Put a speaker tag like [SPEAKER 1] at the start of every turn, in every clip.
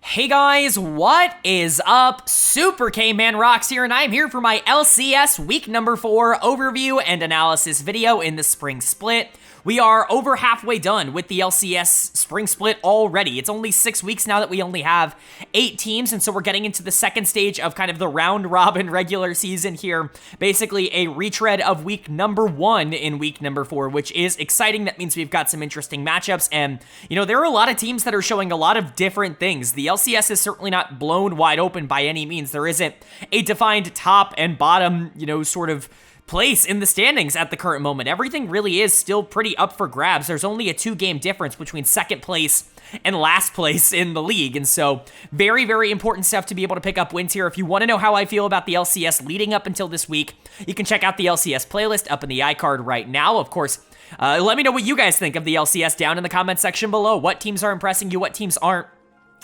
[SPEAKER 1] Hey guys, what is up? Super K-Man Rocks here, and I'm here for my LCS week number 4 overview and analysis video in the spring split. We are over halfway done with the LCS spring split already. It's only 6 weeks now that we only have 8 teams, and so we're getting into the second stage of kind of the round-robin regular season here. Basically a retread of week number 1 in week number 4, which is exciting. That means we've got some interesting matchups, and, you know, there are a lot of teams that are showing a lot of different things. The LCS is certainly not blown wide open by any means. There isn't a defined top and bottom, sort of place in the standings at the current moment. Everything really is still pretty up for grabs. There's only a 2-game difference between second place and last place in the league, and so very, very important stuff to be able to pick up wins here. If you want to know how I feel about the LCS leading up until this week, you can check out the LCS playlist up in the iCard right now. Of course, let me know what you guys think of the LCS down in the comment section below. What teams are impressing you? What teams aren't?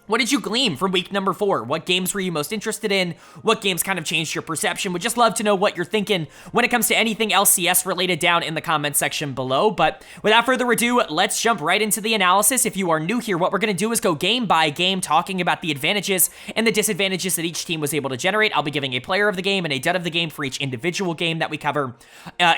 [SPEAKER 1] What did you glean from week number 4? What games were you most interested in? What games kind of changed your perception? Would just love to know what you're thinking when it comes to anything LCS related down in the comment section below. But without further ado, let's jump right into the analysis. If you are new here, what we're going to do is go game by game, talking about the advantages and the disadvantages that each team was able to generate. I'll be giving a player of the game and a dud of the game for each individual game that we cover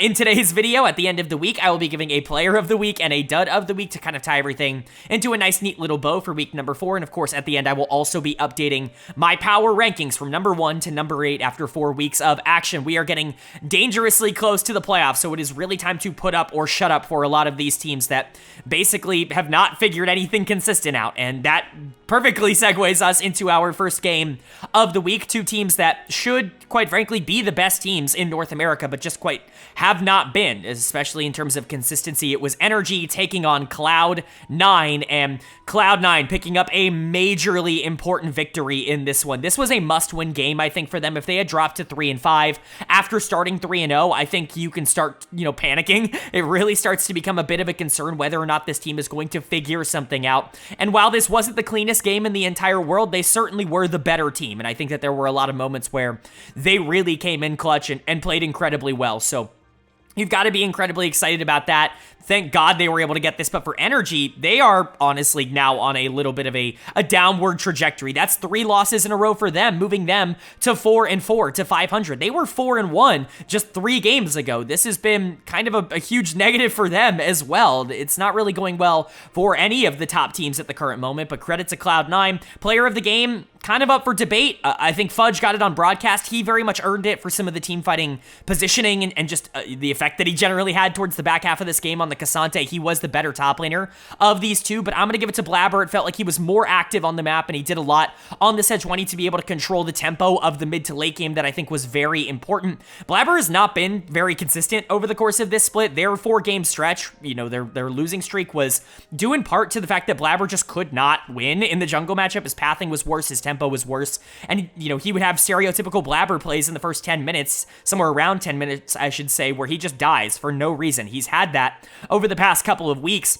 [SPEAKER 1] in today's video. At the end of the week, I will be giving a player of the week and a dud of the week to kind of tie everything into a nice, neat little bow for week number 4. And of course, at the end, I will also be updating my power rankings from number 1 to number 8 after 4 weeks of action. We are getting dangerously close to the playoffs, so it is really time to put up or shut up for a lot of these teams that basically have not figured anything consistent out, and that perfectly segues us into our first game of the week. 2 teams that should, quite frankly, be the best teams in North America, but just quite have not been, especially in terms of consistency. It was Energy taking on Cloud9, and Cloud9 picking up a majorly important victory in this one. This was a must-win game, I think, for them. If they had dropped to 3-5 after starting 3-0, I think you can start, panicking. It really starts to become a bit of a concern whether or not this team is going to figure something out. And while this wasn't the cleanest game in the entire world, they certainly were the better team. And I think that there were a lot of moments where they really came in clutch and played incredibly well. So you've got to be incredibly excited about that. Thank God they were able to get this, but for Energy, they are honestly now on a little bit of a downward trajectory. That's 3 losses in a row for them, moving them to 4-4 to 500. They were 4-1 just 3 games ago. This has been kind of a huge negative for them as well. It's not really going well for any of the top teams at the current moment, but credit to Cloud9. Player of the game, kind of up for debate. I think Fudge got it on broadcast. He very much earned it for some of the team fighting positioning and just the effect that he generally had towards the back half of this game on the Cassante. He was the better top laner of these 2, but I'm going to give it to Blabber. It felt like he was more active on the map, and he did a lot on the Sejuani to be able to control the tempo of the mid to late game that I think was very important. Blabber has not been very consistent over the course of this split. Their 4-game stretch, their losing streak was due in part to the fact that Blabber just could not win in the jungle matchup. His pathing was worse, his tempo was worse, and he would have stereotypical Blabber plays in the first 10 minutes, somewhere around 10 minutes, I should say, where he just dies for no reason. He's had that over the past couple of weeks.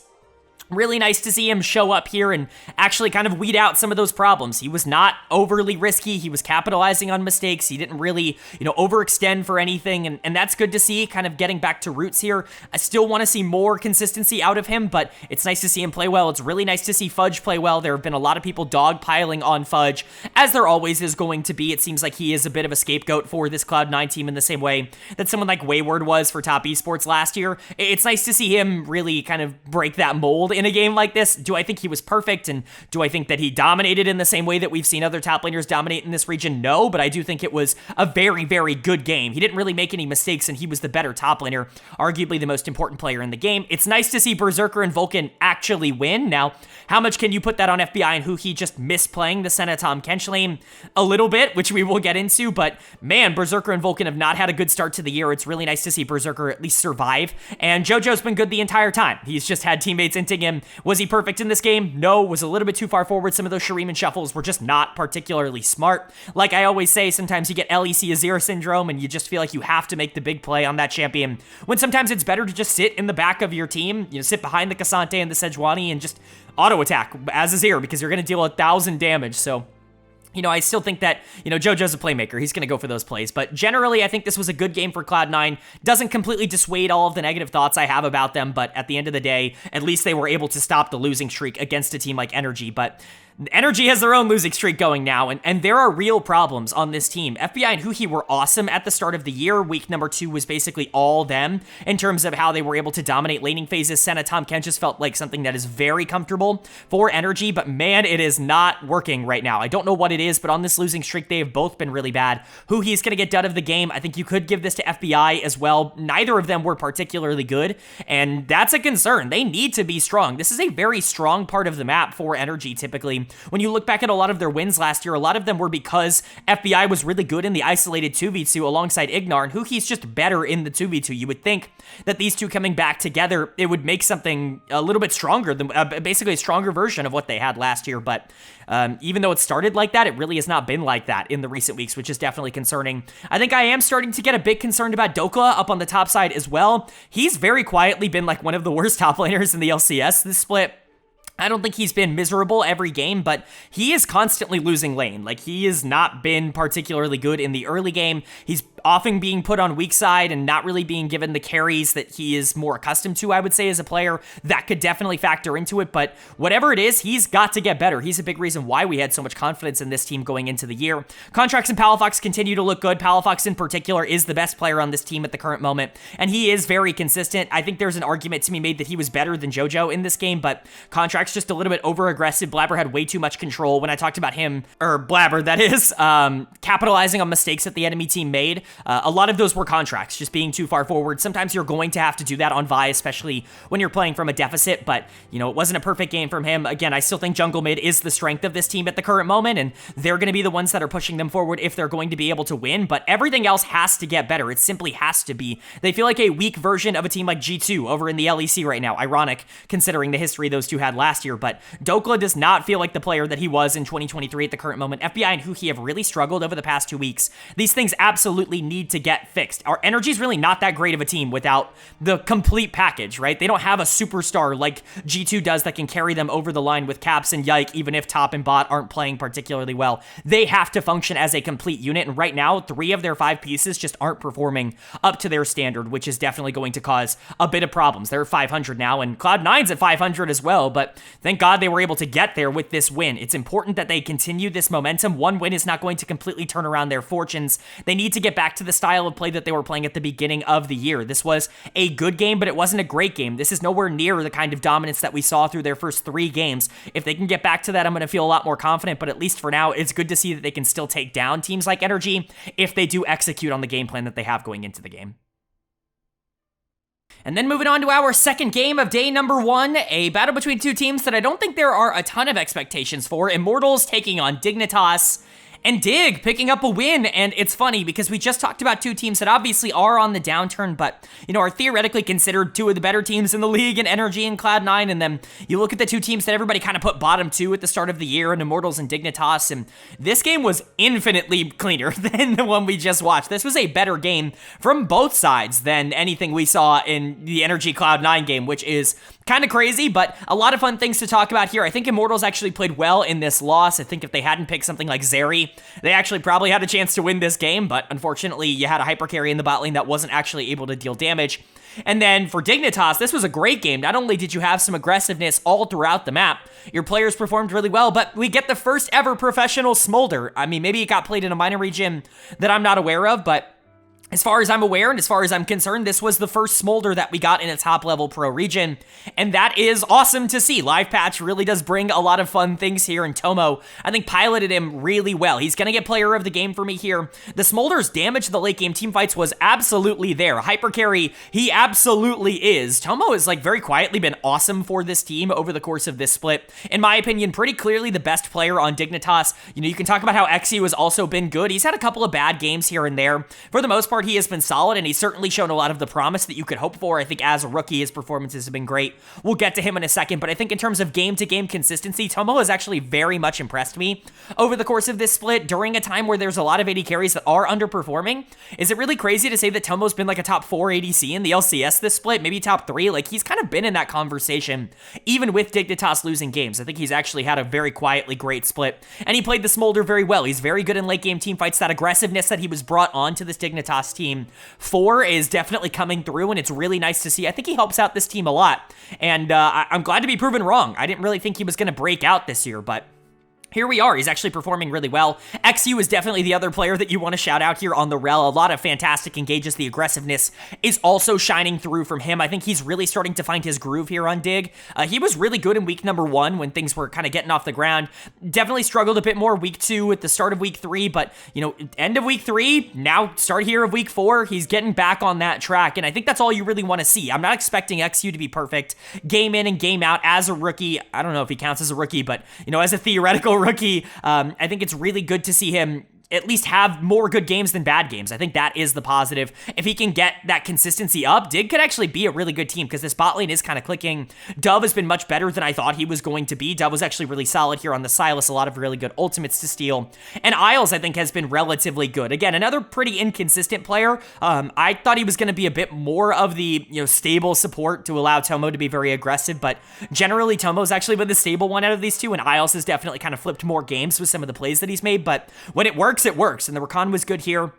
[SPEAKER 1] Really nice to see him show up here and actually kind of weed out some of those problems. He was not overly risky. He was capitalizing on mistakes. He didn't really, overextend for anything, and that's good to see, kind of getting back to roots here. I still want to see more consistency out of him, but it's nice to see him play well. It's really nice to see Fudge play well. There have been a lot of people dogpiling on Fudge, as there always is going to be. It seems like he is a bit of a scapegoat for this Cloud9 team in the same way that someone like Wayward was for top esports last year. It's nice to see him really kind of break that mold in a game like this. Do I think he was perfect, and do I think that he dominated in the same way that we've seen other top laners dominate in this region? No, but I do think it was a very, very good game. He didn't really make any mistakes, and he was the better top laner, arguably the most important player in the game. It's nice to see Berserker and Vulcan actually win. Now, how much can you put that on FBI and who he just missed playing the Senna Tom Kench lane? A little bit, which we will get into, but man, Berserker and Vulcan have not had a good start to the year. It's really nice to see Berserker at least survive, and JoJo's been good the entire time. He's just had teammates inting him. Was he perfect in this game? No, was a little bit too far forward. Some of those Shuriman shuffles were just not particularly smart. Like I always say, sometimes you get LEC Azir syndrome and you just feel like you have to make the big play on that champion, when sometimes it's better to just sit in the back of your team, sit behind the Cassante and the Sejuani and just auto attack as Azir, because you're going to deal 1,000 damage. So I still think that, JoJo's a playmaker. He's going to go for those plays. But generally, I think this was a good game for Cloud9. Doesn't completely dissuade all of the negative thoughts I have about them, but at the end of the day, at least they were able to stop the losing streak against a team like Energy. But Energy has their own losing streak going now, and there are real problems on this team. FBI and Huhi were awesome at the start of the year. Week number 2 was basically all them in terms of how they were able to dominate laning phases. Senna Tom Ken just felt like something that is very comfortable for Energy, but man, it is not working right now. I don't know what it is, but on this losing streak, they have both been really bad. Huhi's going to get done of the game. I think you could give this to FBI as well. Neither of them were particularly good, and that's a concern. They need to be strong. This is a very strong part of the map for Energy, typically. When you look back at a lot of their wins last year, a lot of them were because FBI was really good in the isolated 2v2 alongside Ignar, and Huki's just better in the 2v2. You would think that these two coming back together, it would make something a little bit stronger, than basically a stronger version of what they had last year, but even though it started like that, it really has not been like that in the recent weeks, which is definitely concerning. I think I am starting to get a bit concerned about Dokla up on the top side as well. He's very quietly been like one of the worst top laners in the LCS this split. I don't think he's been miserable every game, but he is constantly losing lane. Like, he has not been particularly good in the early game. He's often being put on weak side and not really being given the carries that he is more accustomed to, I would say, as a player. That could definitely factor into it, but whatever it is, he's got to get better. He's a big reason why we had so much confidence in this team going into the year. Contracts and Palafox continue to look good. Palafox in particular is the best player on this team at the current moment, and he is very consistent. I think there's an argument to be made that he was better than JoJo in this game, but Contracts just a little bit over-aggressive. Blabber had way too much control. When I talked about him, or Blabber, that is, capitalizing on mistakes that the enemy team made, a lot of those were Contracts, just being too far forward. Sometimes you're going to have to do that on Vi, especially when you're playing from a deficit, but, you know, it wasn't a perfect game from him. Again, I still think jungle mid is the strength of this team at the current moment, and they're going to be the ones that are pushing them forward if they're going to be able to win, but everything else has to get better. It simply has to be. They feel like a weak version of a team like G2 over in the LEC right now. Ironic, considering the history those two had last year, but Dokla does not feel like the player that he was in 2023 at the current moment. FBI and Huhi have really struggled over the past 2 weeks. These things absolutely need to get fixed. Our energy is really not that great of a team without the complete package, right? They don't have a superstar like G2 does that can carry them over the line with Caps and Yike, even if top and bot aren't playing particularly well. They have to function as a complete unit, and right now, 3 of their 5 pieces just aren't performing up to their standard, which is definitely going to cause a bit of problems. They're at 500 now, and Cloud9's at 500 as well, but thank God they were able to get there with this win. It's important that they continue this momentum. One win is not going to completely turn around their fortunes. They need to get back to the style of play that they were playing at the beginning of the year. This was a good game, but it wasn't a great game. This is nowhere near the kind of dominance that we saw through their first 3 games. If they can get back to that, I'm going to feel a lot more confident, but at least for now, it's good to see that they can still take down teams like Energy if they do execute on the game plan that they have going into the game. And then moving on to our second game of day number 1, a battle between 2 teams that I don't think there are a ton of expectations for. Immortals taking on Dignitas, and Dig picking up a win. And it's funny because we just talked about 2 teams that obviously are on the downturn, but, you know, are theoretically considered 2 of the better teams in the league in Energy and Cloud9. And then you look at the 2 teams that everybody kind of put bottom 2 at the start of the year, in Immortals and Dignitas. And this game was infinitely cleaner than the one we just watched. This was a better game from both sides than anything we saw in the Energy Cloud9 game, which is kind of crazy, but a lot of fun things to talk about here. I think Immortals actually played well in this loss. I think if they hadn't picked something like Zeri, they actually probably had a chance to win this game, but unfortunately, you had a hyper carry in the bot lane that wasn't actually able to deal damage. And then for Dignitas, this was a great game. Not only did you have some aggressiveness all throughout the map, your players performed really well, but we get the first ever professional Smolder. I mean, maybe it got played in a minor region that I'm not aware of, but as far as I'm aware and as far as I'm concerned, this was the first Smolder that we got in a top-level pro region, and that is awesome to see. Live Patch really does bring a lot of fun things here, and Tomo, I think, piloted him really well. He's going to get player of the game for me here. The Smolder's damage to the late game teamfights was absolutely there. Hyper carry, he absolutely is. Tomo has, like, very quietly been awesome for this team over the course of this split. In my opinion, pretty clearly the best player on Dignitas. You know, you can talk about how Exio has also been good. He's had a couple of bad games here and there. For the most part, he has been solid, and he's certainly shown a lot of the promise that you could hope for. I think as a rookie, his performances have been great. We'll get to him in a second, but I think in terms of game-to-game consistency, Tomo has actually very much impressed me over the course of this split during a time where there's a lot of AD carries that are underperforming. Is it really crazy to say that Tomo's been like a top 4 ADC in the LCS this split? Maybe top 3? Like, he's kind of been in that conversation, even with Dignitas losing games. I think he's actually had a very quietly great split, and he played the Smolder very well. He's very good in late-game teamfights. That aggressiveness that he was brought on to this Dignitas team 4 is definitely coming through, and it's really nice to see. I think he helps out this team a lot, and I'm glad to be proven wrong. I didn't really think he was going to break out this year, but here we are. He's actually performing really well. XU is definitely the other player that you want to shout out here on the rel. A lot of fantastic engages. The aggressiveness is also shining through from him. I think he's really starting to find his groove here on Dig. He was really good in week number 1 when things were kind of getting off the ground. Definitely struggled a bit more week 2 at the start of week 3, but, you know, end of week 3, now start here of week 4, he's getting back on that track, and I think that's all you really want to see. I'm not expecting XU to be perfect game in and game out as a rookie. I don't know if he counts as a rookie, but, you know, as a theoretical rookie, I think it's really good to see him at least have more good games than bad games. I think that is the positive. If he can get that consistency up, Dig could actually be a really good team because this bot lane is kind of clicking. Dove has been much better than I thought he was going to be. Dove was actually really solid here on the Silas, a lot of really good ultimates to steal. And Isles, I think, has been relatively good. Again, another pretty inconsistent player. I thought he was going to be a bit more of the, you know, stable support to allow Tomo to be very aggressive, but generally Tomo's actually been the stable one out of these two, and Isles has definitely kind of flipped more games with some of the plays that he's made, but when it works, it works, and the Rakan was good here.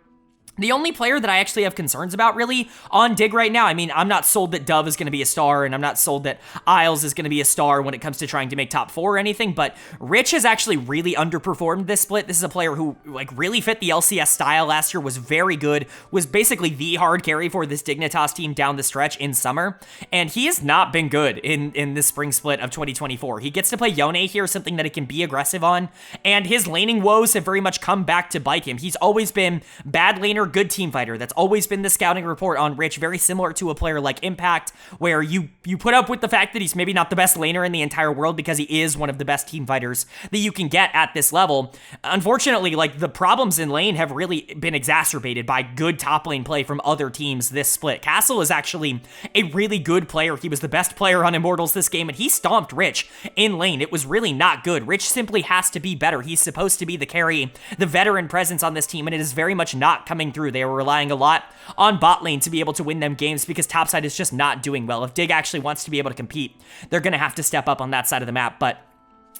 [SPEAKER 1] The only player that I actually have concerns about really on Dig right now, I mean, I'm not sold that Dove is going to be a star, and I'm not sold that Isles is going to be a star when it comes to trying to make top 4 or anything, but Rich has actually really underperformed this split. This is a player who, like, really fit the LCS style last year, was very good, was basically the hard carry for this Dignitas team down the stretch in summer, and he has not been good in this spring split of 2024. He gets to play Yone here, something that he can be aggressive on, and his laning woes have very much come back to bite him. He's always been bad laner, good team fighter. That's always been the scouting report on Rich, very similar to a player like Impact, where you put up with the fact that he's maybe not the best laner in the entire world because he is one of the best team fighters that you can get at this level. Unfortunately, like, the problems in lane have really been exacerbated by good top lane play from other teams this split. Castle is actually a really good player. He was the best player on Immortals this game, and he stomped Rich in lane. It was really not good. Rich simply has to be better. He's supposed to be the carry, the veteran presence on this team, and it is very much not coming through. They are relying a lot on bot lane to be able to win them games because topside is just not doing well. If Dig actually wants to be able to compete, they're going to have to step up on that side of the map, but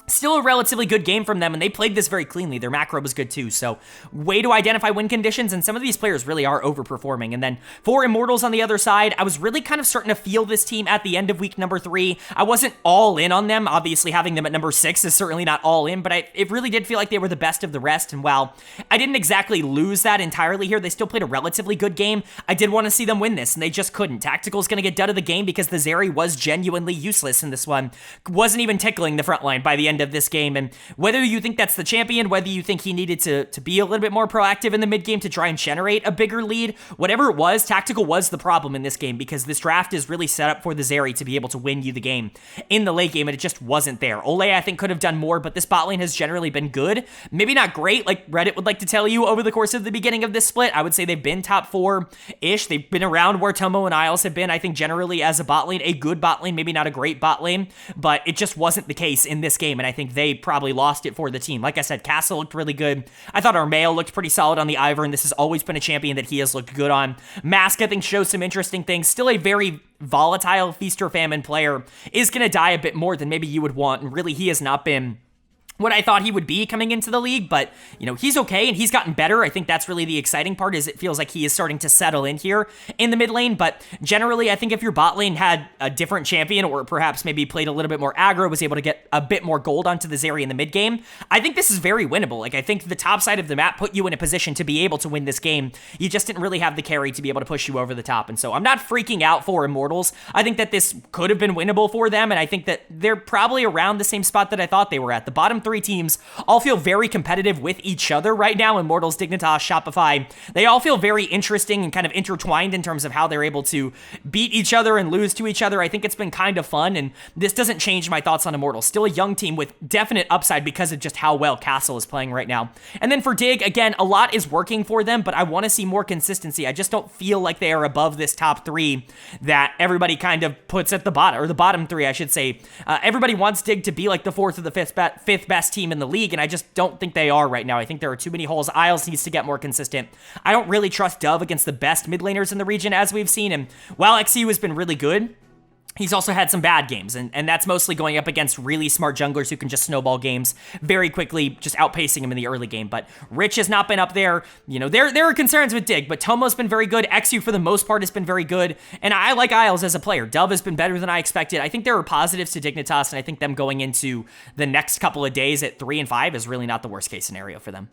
[SPEAKER 1] still a relatively good game from them, and they played this very cleanly. Their macro was good too, so way to identify win conditions, and some of these players really are overperforming. And then for Immortals on the other side, I was really kind of starting to feel this team at the end of week number 3. I wasn't all in on them. Obviously, having them at number 6 is certainly not all in, but it really did feel like they were the best of the rest, and while I didn't exactly lose that entirely here, they still played a relatively good game. I did want to see them win this, and they just couldn't. Tactical's going to get done of the game because the Zeri was genuinely useless in this one. Wasn't even tickling the front line by the end of this game, and whether you think that's the champion, whether you think he needed to be a little bit more proactive in the mid game to try and generate a bigger lead, whatever it was, Tactical was the problem in this game because this draft is really set up for the Zeri to be able to win you the game in the late game, and it just wasn't there. Ole, I think, could have done more, but this bot lane has generally been good. Maybe not great, like Reddit would like to tell you over the course of the beginning of this split. I would say they've been top 4-ish. They've been around where Tomo and Isles have been, I think, generally as a bot lane, a good bot lane, maybe not a great bot lane, but it just wasn't the case in this game, and I think they probably lost it for the team. Like I said, Castle looked really good. I thought Armeo looked pretty solid on the Ivor, and this has always been a champion that he has looked good on. Mask, I think, shows some interesting things. Still a very volatile feast or famine player. Is going to die a bit more than maybe you would want, and really he has not been what I thought he would be coming into the league, but, you know, he's okay, and he's gotten better. I think that's really the exciting part, is it feels like he is starting to settle in here in the mid lane, but generally, I think if your bot lane had a different champion, or perhaps maybe played a little bit more aggro, was able to get a bit more gold onto the Zeri in the mid game, I think this is very winnable. Like, I think the top side of the map put you in a position to be able to win this game. You just didn't really have the carry to be able to push you over the top, and so I'm not freaking out for Immortals. I think that this could have been winnable for them, and I think that they're probably around the same spot that I thought they were at. The bottom 3 teams all feel very competitive with each other right now. Immortals, Dignitas, Shopify, they all feel very interesting and kind of intertwined in terms of how they're able to beat each other and lose to each other. I think it's been kind of fun, and this doesn't change my thoughts on Immortals. Still a young team with definite upside because of just how well Castle is playing right now. And then for Dig, again, a lot is working for them, but I want to see more consistency. I just don't feel like they are above this top 3 that everybody kind of puts at the bottom, or the bottom 3, I should say. Everybody wants Dig to be like the 4th or the 5th best team in the league, and I just don't think they are right now. I think there are too many holes. Isles needs to get more consistent. I don't really trust Dove against the best mid laners in the region, as we've seen, and while XU has been really good, He's also had some bad games, and that's mostly going up against really smart junglers who can just snowball games very quickly, just outpacing him in the early game. But Rich has not been up there. You know, there are concerns with Dig, but Tomo's been very good. XU, for the most part, has been very good. And I like Isles as a player. Dove has been better than I expected. I think there are positives to Dignitas, and I think them going into the next couple of days at 3 and 5 is really not the worst case scenario for them.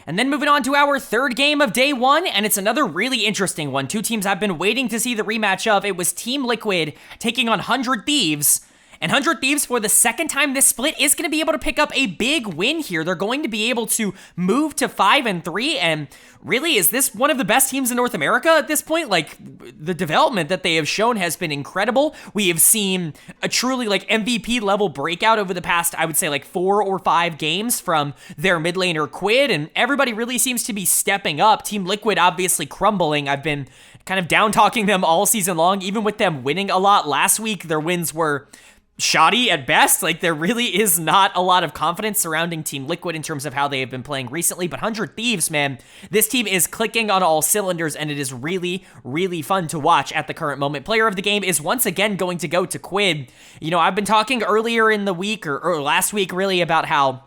[SPEAKER 1] And then moving on to our third game of day one, and it's another really interesting one. Two teams I've been waiting to see the rematch of. It was Team Liquid taking on 100 Thieves. And 100 Thieves, for the second time this split, is going to be able to pick up a big win here. They're going to be able to move to 5 and 3, and really, is this one of the best teams in North America at this point? Like, the development that they have shown has been incredible. We have seen a truly, like, MVP level breakout over the past, I would say, like, 4 or 5 games from their mid laner Quid, and everybody really seems to be stepping up. Team Liquid obviously crumbling. I've been kind of down-talking them all season long, even with them winning a lot last week. Their wins were shoddy at best. Like, there really is not a lot of confidence surrounding Team Liquid in terms of how they have been playing recently, but 100 Thieves, man, this team is clicking on all cylinders, and it is really, really fun to watch at the current moment. Player of the game is once again going to go to Quid. You know, I've been talking earlier in the week, or last week really, about how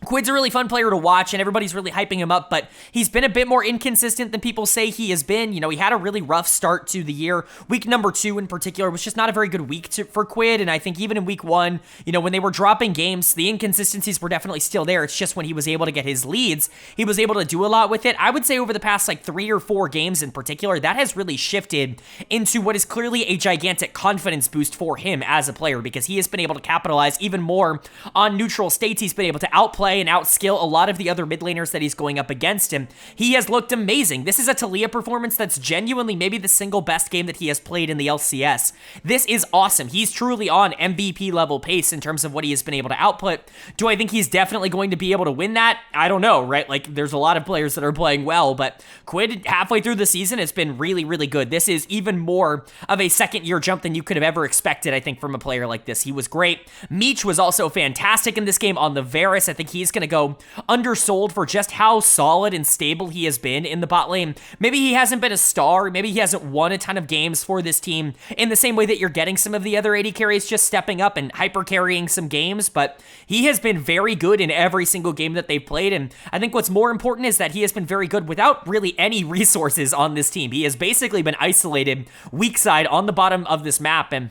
[SPEAKER 1] Quid's a really fun player to watch, and everybody's really hyping him up, but he's been a bit more inconsistent than people say he has been. You know, he had a really rough start to the year. Week number 2 in particular was just not a very good week for Quid, and I think even in week 1, you know, when they were dropping games, the inconsistencies were definitely still there. It's just when he was able to get his leads, he was able to do a lot with it. I would say over the past, like, 3 or 4 games in particular, that has really shifted into what is clearly a gigantic confidence boost for him as a player, because he has been able to capitalize even more on neutral states. He's been able to outplay and outskill a lot of the other mid laners that he's going up against him. He has looked amazing. This is a Talia performance that's genuinely maybe the single best game that he has played in the LCS. This is awesome. He's truly on MVP level pace in terms of what he has been able to output. Do I think he's definitely going to be able to win that? I don't know, right? Like, there's a lot of players that are playing well, but Quid halfway through the season, it's been really, really good. This is even more of a second-year jump than you could have ever expected, I think, from a player like this. He was great. Meech was also fantastic in this game on the Varus. I think he's going to go undersold for just how solid and stable he has been in the bot lane. Maybe he hasn't been a star. Maybe he hasn't won a ton of games for this team in the same way that you're getting some of the other AD carries just stepping up and hyper carrying some games, but he has been very good in every single game that they've played, and I think what's more important is that he has been very good without really any resources on this team. He has basically been isolated weak side on the bottom of this map, and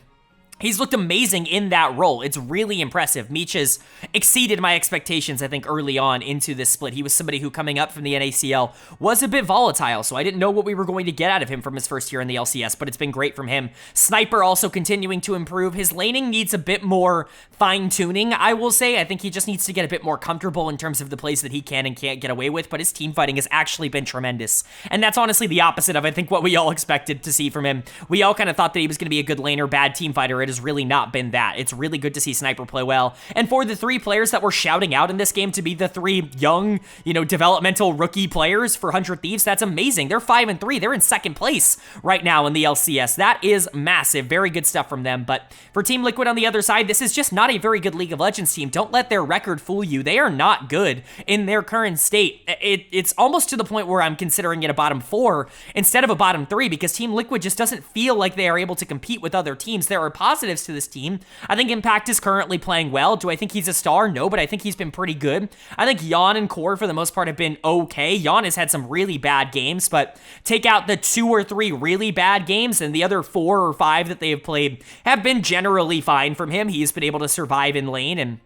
[SPEAKER 1] he's looked amazing in that role. It's really impressive. Meech has exceeded my expectations, I think, early on into this split. He was somebody who, coming up from the NACL, was a bit volatile, so I didn't know what we were going to get out of him from his first year in the LCS, but it's been great from him. Sniper also continuing to improve. His laning needs a bit more fine-tuning, I will say. I think he just needs to get a bit more comfortable in terms of the plays that he can and can't get away with, but his team fighting has actually been tremendous. And that's honestly the opposite of, I think, what we all expected to see from him. We all kind of thought that he was going to be a good laner, bad team fighter. It has really not been that. It's really good to see Sniper play well. And for the 3 players that were shouting out in this game to be the 3 young, you know, developmental rookie players for 100 Thieves, that's amazing. They're 5 and 3. They're in second place right now in the LCS. That is massive. Very good stuff from them. But for Team Liquid on the other side, this is just not a very good League of Legends team. Don't let their record fool you. They are not good in their current state. It's almost to the point where I'm considering it a bottom 4 instead of a bottom 3, because Team Liquid just doesn't feel like they are able to compete with other teams. There are positives to this team. I think Impact is currently playing well. Do I think he's a star? No, but I think he's been pretty good. I think Jan and Core, for the most part, have been okay. Jan has had some really bad games, but take out the 2 or 3 really bad games, and the other 4 or 5 that they have played have been generally fine from him. He's been able to survive in lane and,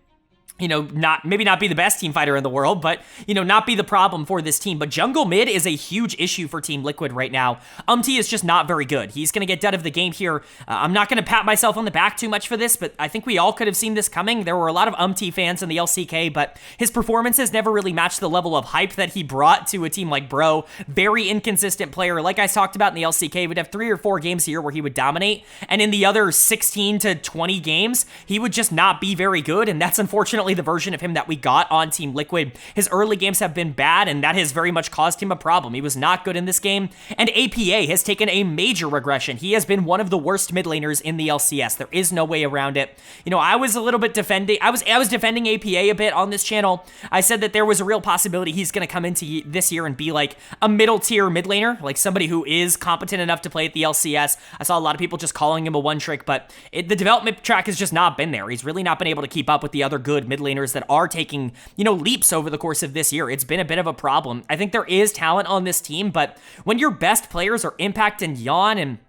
[SPEAKER 1] you know, maybe not be the best team fighter in the world, but, you know, not be the problem for this team. But jungle mid is a huge issue for Team Liquid right now. is just not very good. He's going to get dead of the game here. I'm not going to pat myself on the back too much for this, but I think we all could have seen this coming. There were a lot of fans in the LCK, but his performances never really matched the level of hype that he brought to a team like Bro. Very inconsistent player. Like I talked about in the LCK, we'd have 3 or 4 games here where he would dominate, and in the other 16 to 20 games, he would just not be very good, and that's unfortunately definitely the version of him that we got on Team Liquid. His early games have been bad, and that has very much caused him a problem. He was not good in this game, and APA has taken a major regression. He has been one of the worst mid laners in the LCS. There is no way around it. You know, I was a little bit defending, I was defending APA a bit on this channel. I said that there was a real possibility he's going to come into this year and be like a middle tier mid laner, like somebody who is competent enough to play at the LCS. I saw a lot of people just calling him a one trick, but the development track has just not been there. He's really not been able to keep up with the other good mid laners that are taking, you know, leaps over the course of this year. It's been a bit of a problem. I think there is talent on this team, but when your best players are Impact and Yawn, and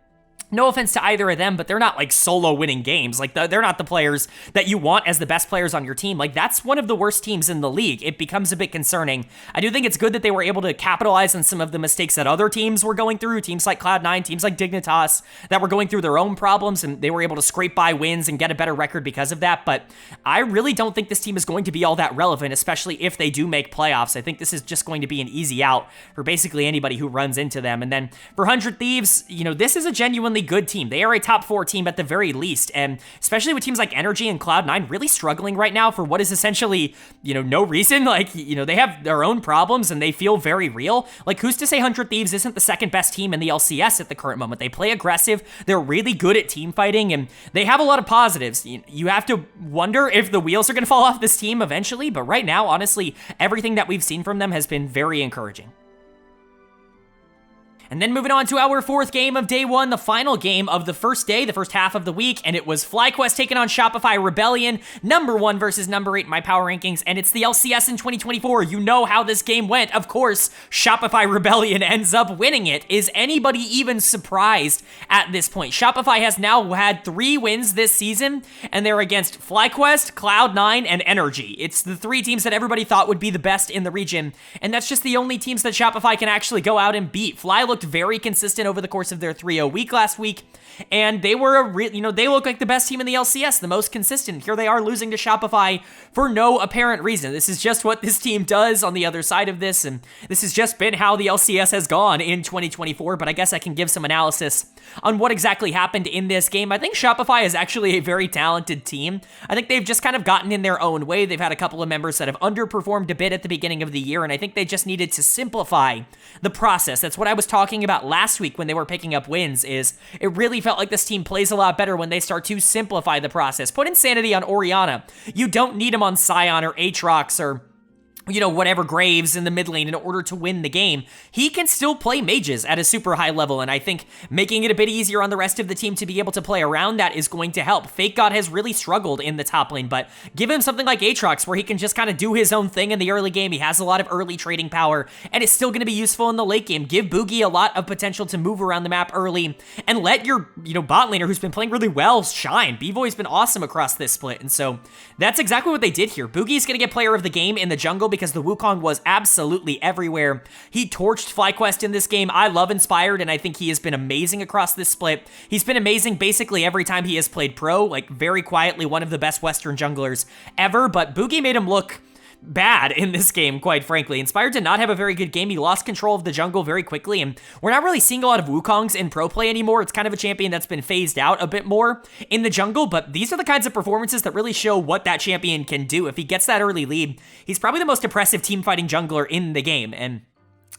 [SPEAKER 1] no offense to either of them, but they're not like solo winning games. Like they're not the players that you want as the best players on your team. Like that's one of the worst teams in the league. It becomes a bit concerning. I do think it's good that they were able to capitalize on some of the mistakes that other teams were going through. Teams like Cloud9, teams like Dignitas that were going through their own problems, and they were able to scrape by wins and get a better record because of that. But I really don't think this team is going to be all that relevant, especially if they do make playoffs. I think this is just going to be an easy out for basically anybody who runs into them. And then for 100 Thieves, you know, this is a genuinely good team. They are a top 4 team at the very least, and especially with teams like Energy and Cloud9 really struggling right now for what is essentially, you know, no reason. Like, you know, they have their own problems and they feel very real. Like, who's to say 100 Thieves isn't the second best team in the LCS at the current moment? They play aggressive, they're really good at team fighting, and they have a lot of positives. You have to wonder if the wheels are going to fall off this team eventually, but right now, honestly, everything that we've seen from them has been very encouraging. And then moving on to our 4th game of day 1, the final game of the first day, the first half of the week, and it was FlyQuest taking on Shopify Rebellion, number 1 versus number 8 in my power rankings, and it's the LCS in 2024. You know how this game went. Of course, Shopify Rebellion ends up winning it. Is anybody even surprised at this point? Shopify has now had 3 wins this season, and they're against FlyQuest, Cloud9, and Energy. It's the 3 teams that everybody thought would be the best in the region, and that's just the only teams that Shopify can actually go out and beat. Fly looked very consistent over the course of their 3-0 week last week, and they were they look like the best team in the LCS, the most consistent. Here they are losing to Shopify for no apparent reason. This is just what this team does on the other side of this, and this has just been how the LCS has gone in 2024, but I guess I can give some analysis on what exactly happened in this game. I think Shopify is actually a very talented team. I think they've just kind of gotten in their own way. They've had a couple of members that have underperformed a bit at the beginning of the year, and I think they just needed to simplify the process. That's what I was talking about last week when they were picking up wins. Is it really felt like this team plays a lot better when they start to simplify the process. Put Insanity on Orianna. You don't need him on Sion or Aatrox or, you know, whatever Graves in the mid lane in order to win the game. He can still play mages at a super high level, and I think making it a bit easier on the rest of the team to be able to play around that is going to help. Fake God has really struggled in the top lane, but give him something like Aatrox where he can just kind of do his own thing in the early game. He has a lot of early trading power, and it's still going to be useful in the late game. Give Boogie a lot of potential to move around the map early, and let your, you know, bot laner who's been playing really well shine. B-Boy's been awesome across this split, and so that's exactly what they did here. Boogie's going to get player of the game in the jungle because the Wukong was absolutely everywhere. He torched FlyQuest in this game. I love Inspired, and I think he has been amazing across this split. He's been amazing basically every time he has played pro, like very quietly one of the best Western junglers ever, but Boogie made him look bad in this game, quite frankly. Inspired did not have a very good game. He lost control of the jungle very quickly, and we're not really seeing a lot of Wukongs in pro play anymore. It's kind of a champion that's been phased out a bit more in the jungle, but these are the kinds of performances that really show what that champion can do. If he gets that early lead, he's probably the most impressive team fighting jungler in the game, and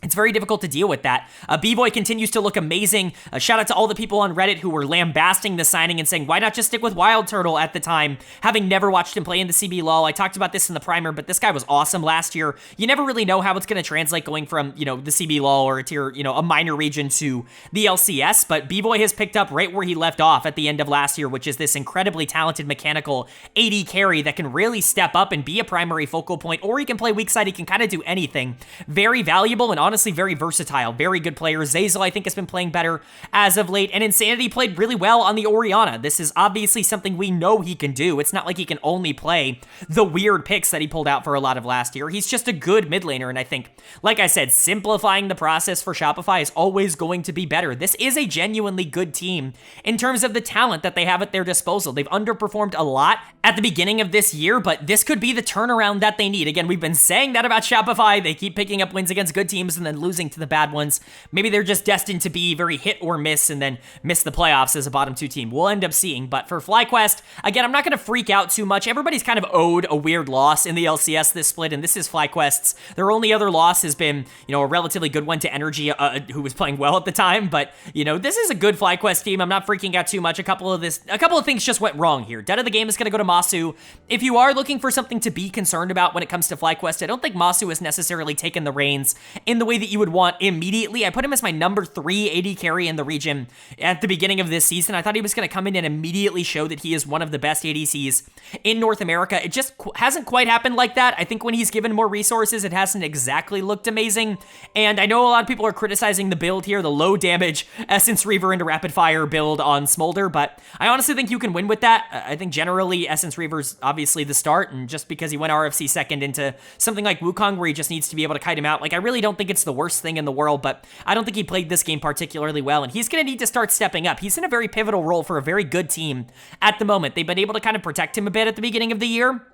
[SPEAKER 1] it's very difficult to deal with that. B-Boy continues to look amazing. Shout out to all the people on Reddit who were lambasting the signing and saying, why not just stick with Wild Turtle at the time, having never watched him play in the CB LoL. I talked about this in the primer, but this guy was awesome last year. You never really know how it's going to translate going from, you know, the CB LoL or a tier, you know, a minor region to the LCS, but B-Boy has picked up right where he left off at the end of last year, which is this incredibly talented mechanical AD carry that can really step up and be a primary focal point, or he can play weak side. He can kind of do anything. Very valuable and honestly very versatile. Very good player. Zeyzal, I think, has been playing better as of late, and Insanity played really well on the Orianna. This is obviously something we know he can do. It's not like he can only play the weird picks that he pulled out for a lot of last year. He's just a good mid laner, and I think, like I said, simplifying the process for Shopify is always going to be better. This is a genuinely good team in terms of the talent that they have at their disposal. They've underperformed a lot at the beginning of this year, but this could be the turnaround that they need. Again, we've been saying that about Shopify. They keep picking up wins against good teams, and then losing to the bad ones. Maybe they're just destined to be very hit or miss and then miss the playoffs as a bottom 2 team. We'll end up seeing. But for FlyQuest, again, I'm not going to freak out too much. Everybody's kind of owed a weird loss in the LCS this split, and this is FlyQuest's. Their only other loss has been, a relatively good one to Energy, who was playing well at the time. But, this is a good FlyQuest team. I'm not freaking out too much. A couple of things just went wrong here. Dead of the game is going to go to Masu. If you are looking for something to be concerned about when it comes to FlyQuest, I don't think Masu has necessarily taken the reins in the way that you would want immediately. I put him as my number 3 AD carry in the region at the beginning of this season. I thought he was going to come in and immediately show that he is one of the best ADCs in North America. It just hasn't quite happened like that. I think when he's given more resources, it hasn't exactly looked amazing. And I know a lot of people are criticizing the build here, the low damage Essence Reaver into Rapid Fire build on Smolder, but I honestly think you can win with that. I think generally Essence Reaver's obviously the start, and just because he went RFC second into something like Wukong where he just needs to be able to kite him out, I really don't think it's the worst thing in the world, but I don't think he played this game particularly well, and he's going to need to start stepping up. He's in a very pivotal role for a very good team at the moment. They've been able to kind of protect him a bit at the beginning of the year.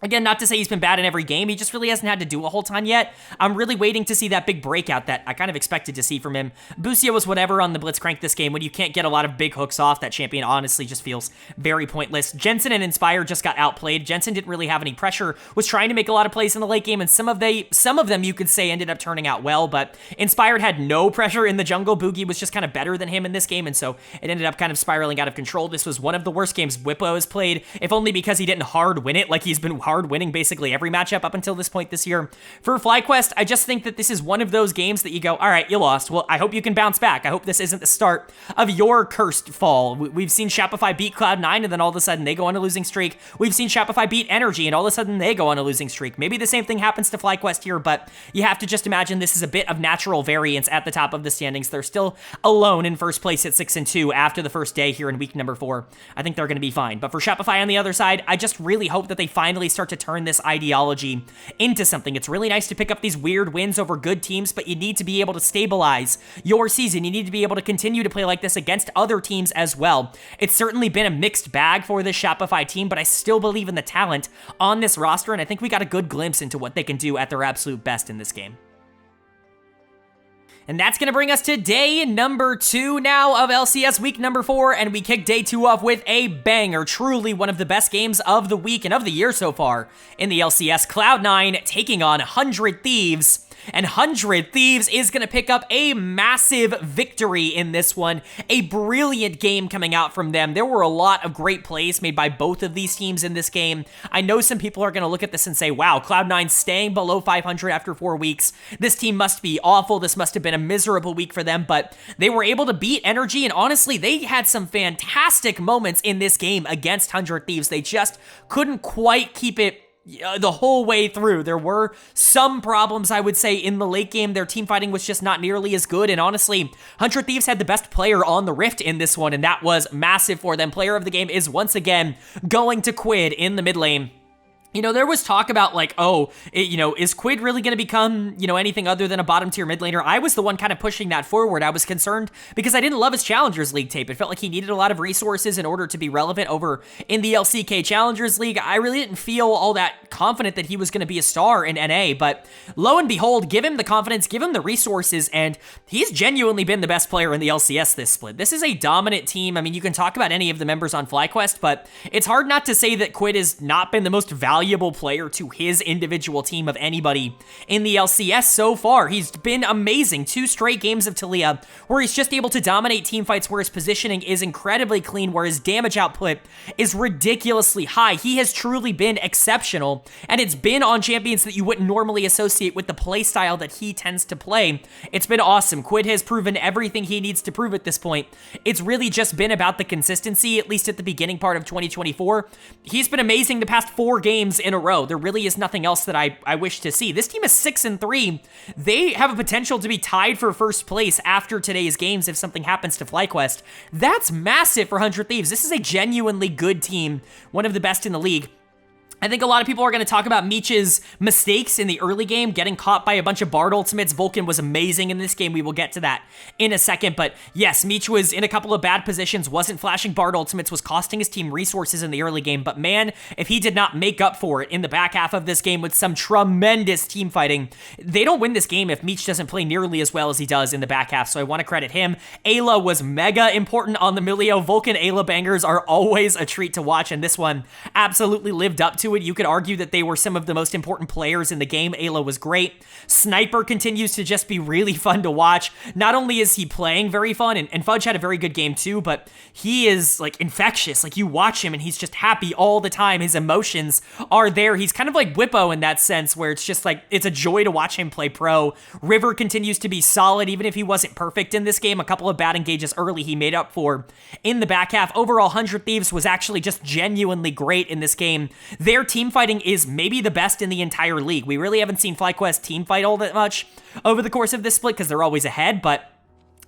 [SPEAKER 1] Again, not to say he's been bad in every game. He just really hasn't had to do a whole ton yet. I'm really waiting to see that big breakout that I kind of expected to see from him. Busia was whatever on the Blitzcrank this game. When you can't get a lot of big hooks off, that champion honestly just feels very pointless. Jensen and Inspire just got outplayed. Jensen didn't really have any pressure, was trying to make a lot of plays in the late game, and some of them you could say ended up turning out well, but Inspired had no pressure in the jungle. Boogie was just kind of better than him in this game, and so it ended up kind of spiraling out of control. This was one of the worst games Whippo has played, if only because he didn't hard win it like he's been hard winning basically every matchup up until this point this year. For FlyQuest, I just think that this is one of those games that you go, all right, you lost. Well, I hope you can bounce back. I hope this isn't the start of your cursed fall. We've seen Shopify beat Cloud9 and then all of a sudden they go on a losing streak. We've seen Shopify beat Energy and all of a sudden they go on a losing streak. Maybe the same thing happens to FlyQuest here, but you have to just imagine this is a bit of natural variance at the top of the standings. They're still alone in first place at 6-2 after the first day here in week number 4. I think they're going to be fine. But for Shopify on the other side, I just really hope that they finally start to turn this ideology into something. It's really nice to pick up these weird wins over good teams, but you need to be able to stabilize your season. You need to be able to continue to play like this against other teams as well. It's certainly been a mixed bag for this Shopify team, but I still believe in the talent on this roster, and I think we got a good glimpse into what they can do at their absolute best in this game. And that's going to bring us to day number 2 now of LCS week number 4, and we kick day 2 off with a banger. Truly one of the best games of the week and of the year so far in the LCS. Cloud9 taking on 100 Thieves. And 100 Thieves is going to pick up a massive victory in this one. A brilliant game coming out from them. There were a lot of great plays made by both of these teams in this game. I know some people are going to look at this and say, wow, Cloud9 staying below 500 after 4 weeks. This team must be awful. This must have been a miserable week for them, but they were able to beat Energy, and honestly, they had some fantastic moments in this game against 100 Thieves. They just couldn't quite keep it the whole way through. There were some problems, I would say, in the late game. Their team fighting was just not nearly as good, and honestly, 100 Thieves had the best player on the Rift in this one, and that was massive for them. Player of the game is once again going to Quid in the mid lane. There was talk about is Quid really going to become, anything other than a bottom tier mid laner? I was the one kind of pushing that forward. I was concerned because I didn't love his Challengers League tape. It felt like he needed a lot of resources in order to be relevant over in the LCK Challengers League. I really didn't feel all that confident that he was going to be a star in NA, but lo and behold, give him the confidence, give him the resources, and he's genuinely been the best player in the LCS this split. This is a dominant team. I mean, you can talk about any of the members on FlyQuest, but it's hard not to say that Quid has not been the most valuable player to his individual team of anybody in the LCS so far. He's been amazing. 2 straight games of Talia where he's just able to dominate team fights, where his positioning is incredibly clean, where his damage output is ridiculously high. He has truly been exceptional, and it's been on champions that you wouldn't normally associate with the play style that he tends to play. It's been awesome. Quid has proven everything he needs to prove at this point. It's really just been about the consistency, at least at the beginning part of 2024. He's been amazing the past 4 games in a row. There really is nothing else that I wish to see. This team is 6-3. They have a potential to be tied for first place after today's games if something happens to FlyQuest. That's massive for 100 Thieves. This is a genuinely good team, one of the best in the league. I think a lot of people are going to talk about Meech's mistakes in the early game, getting caught by a bunch of Bard ultimates. Vulcan was amazing in this game. We will get to that in a second. But yes, Meech was in a couple of bad positions, wasn't flashing Bard ultimates, was costing his team resources in the early game. But man, if he did not make up for it in the back half of this game with some tremendous team fighting, they don't win this game if Meech doesn't play nearly as well as he does in the back half. So I want to credit him. Ayla was mega important on the Milio. Vulcan Ayla bangers are always a treat to watch, and this one absolutely lived up to it. You could argue that they were some of the most important players in the game. Ayla was great. Sniper continues to just be really fun to watch. Not only is he playing very fun, and Fudge had a very good game too, but he is like infectious. Like you watch him and he's just happy all the time. His emotions are there. He's kind of like Whippo in that sense, where it's just like, it's a joy to watch him play pro. River continues to be solid, even if he wasn't perfect in this game. A couple of bad engages early he made up for in the back half. Overall, 100 Thieves was actually just genuinely great in this game. Their team fighting is maybe the best in the entire league. We really haven't seen FlyQuest team fight all that much over the course of this split because they're always ahead, but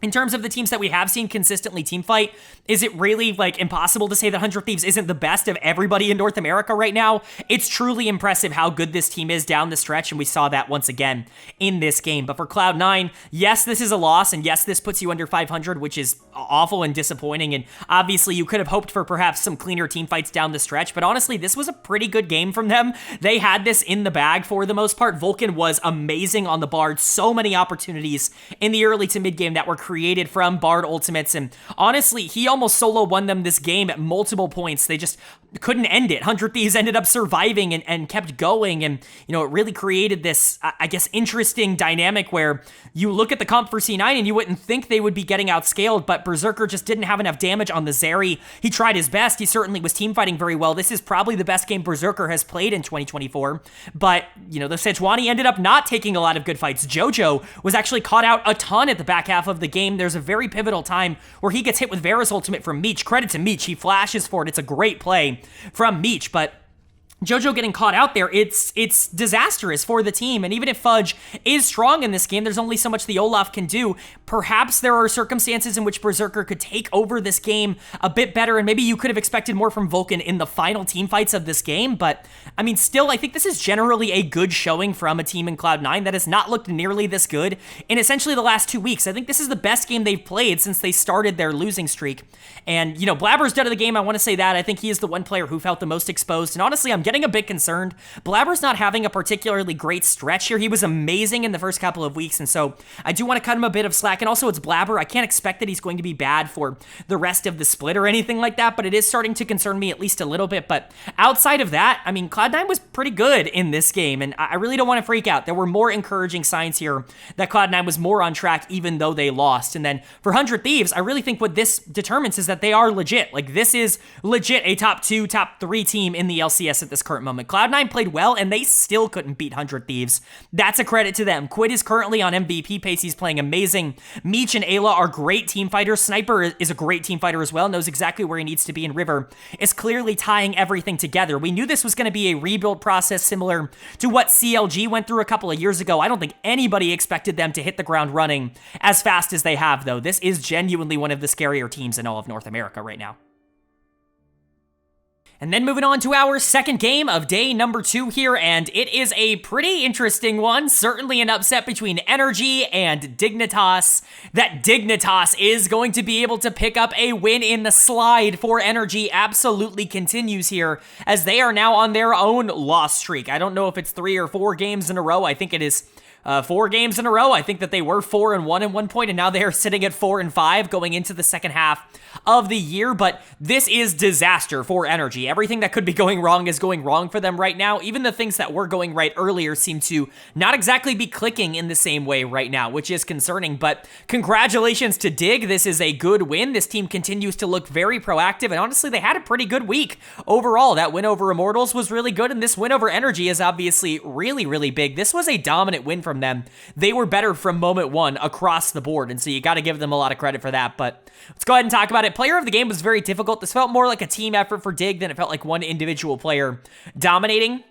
[SPEAKER 1] in terms of the teams that we have seen consistently team fight, is it really like impossible to say that 100 Thieves isn't the best of everybody in North America right now? It's truly impressive how good this team is down the stretch, and we saw that once again in this game. But for Cloud9, yes, this is a loss, and yes, this puts you under 500, which is awful and disappointing, and obviously you could have hoped for perhaps some cleaner team fights down the stretch, but honestly, this was a pretty good game from them. They had this in the bag for the most part. Vulcan was amazing on the Bard. So many opportunities in the early to mid game that were created from Bard ultimates, and honestly, he almost solo won them this game at multiple points. They just couldn't end it. 100 Thieves ended up surviving and kept going, and you know, it really created this, I guess, interesting dynamic where you look at the comp for C9 and you wouldn't think they would be getting outscaled, but Berserker just didn't have enough damage on the Zeri. He tried his best. He certainly was team fighting very well. This is probably the best game Berserker has played in 2024, but you know, the Sejuani ended up not taking a lot of good fights. Jojo was actually caught out a ton at the back half of the game. There's a very pivotal time where he gets hit with Vera's ultimate from Meech. Credit to Meech. He flashes for it. It's a great play from Meech, but Jojo getting caught out there, it's disastrous for the team. And even if Fudge is strong in this game, there's only so much the Olaf can do. Perhaps there are circumstances in which Berserker could take over this game a bit better, and maybe you could have expected more from Vulcan in the final team fights of this game. But I mean, still, I think this is generally a good showing from a team in Cloud9 that has not looked nearly this good in essentially the last 2 weeks. I think this is the best game they've played since they started their losing streak. And, you know, Blabber's dead of the game. I want to say that. I think he is the one player who felt the most exposed. And honestly, I'm getting a bit concerned. Blabber's not having a particularly great stretch here. He was amazing in the first couple of weeks, and so I do want to cut him a bit of slack. And also, it's Blabber. I can't expect that he's going to be bad for the rest of the split or anything like that, but it is starting to concern me at least a little bit. But outside of that, I mean, Cloud9 was pretty good in this game, and I really don't want to freak out. There were more encouraging signs here that Cloud9 was more on track even though they lost. And then for 100 Thieves, I really think what this determines is that they are legit. Like, this is legit a top 2, top 3 team in the LCS at this current moment. Cloud9 played well, and they still couldn't beat 100 Thieves. That's a credit to them. Quid is currently on MVP pace. He's playing amazing. Meech and Ayla are great team fighters. Sniper is a great team fighter as well, knows exactly where he needs to be, and River is clearly tying everything together. We knew this was going to be a rebuild process similar to what CLG went through a couple of years ago. I don't think anybody expected them to hit the ground running as fast as they have, though. This is genuinely one of the scarier teams in all of North America right now. And then moving on to our second game of day number 2 here, and it is a pretty interesting one. Certainly an upset between Energy and Dignitas. That Dignitas is going to be able to pick up a win in the slide for Energy absolutely continues here, as they are now on their own loss streak. I don't know if it's 3 or 4 games in a row. I think it is 4 games in a row. I think that they were 4-1 at one point, and now they are sitting at 4-5 going into the second half of the year. But this is disaster for Energy. Everything that could be going wrong is going wrong for them right now. Even the things that were going right earlier seem to not exactly be clicking in the same way right now, which is concerning. But congratulations to Dig. This is a good win. This team continues to look very proactive, and honestly, they had a pretty good week overall. That win over Immortals was really good, and this win over Energy is obviously really, really big. This was a dominant win from them. They were better from moment one across the board, and so you got to give them a lot of credit for that. But let's go ahead and talk about it. Player of the game was very difficult. This felt more like a team effort for Dig than it felt like one individual player dominating.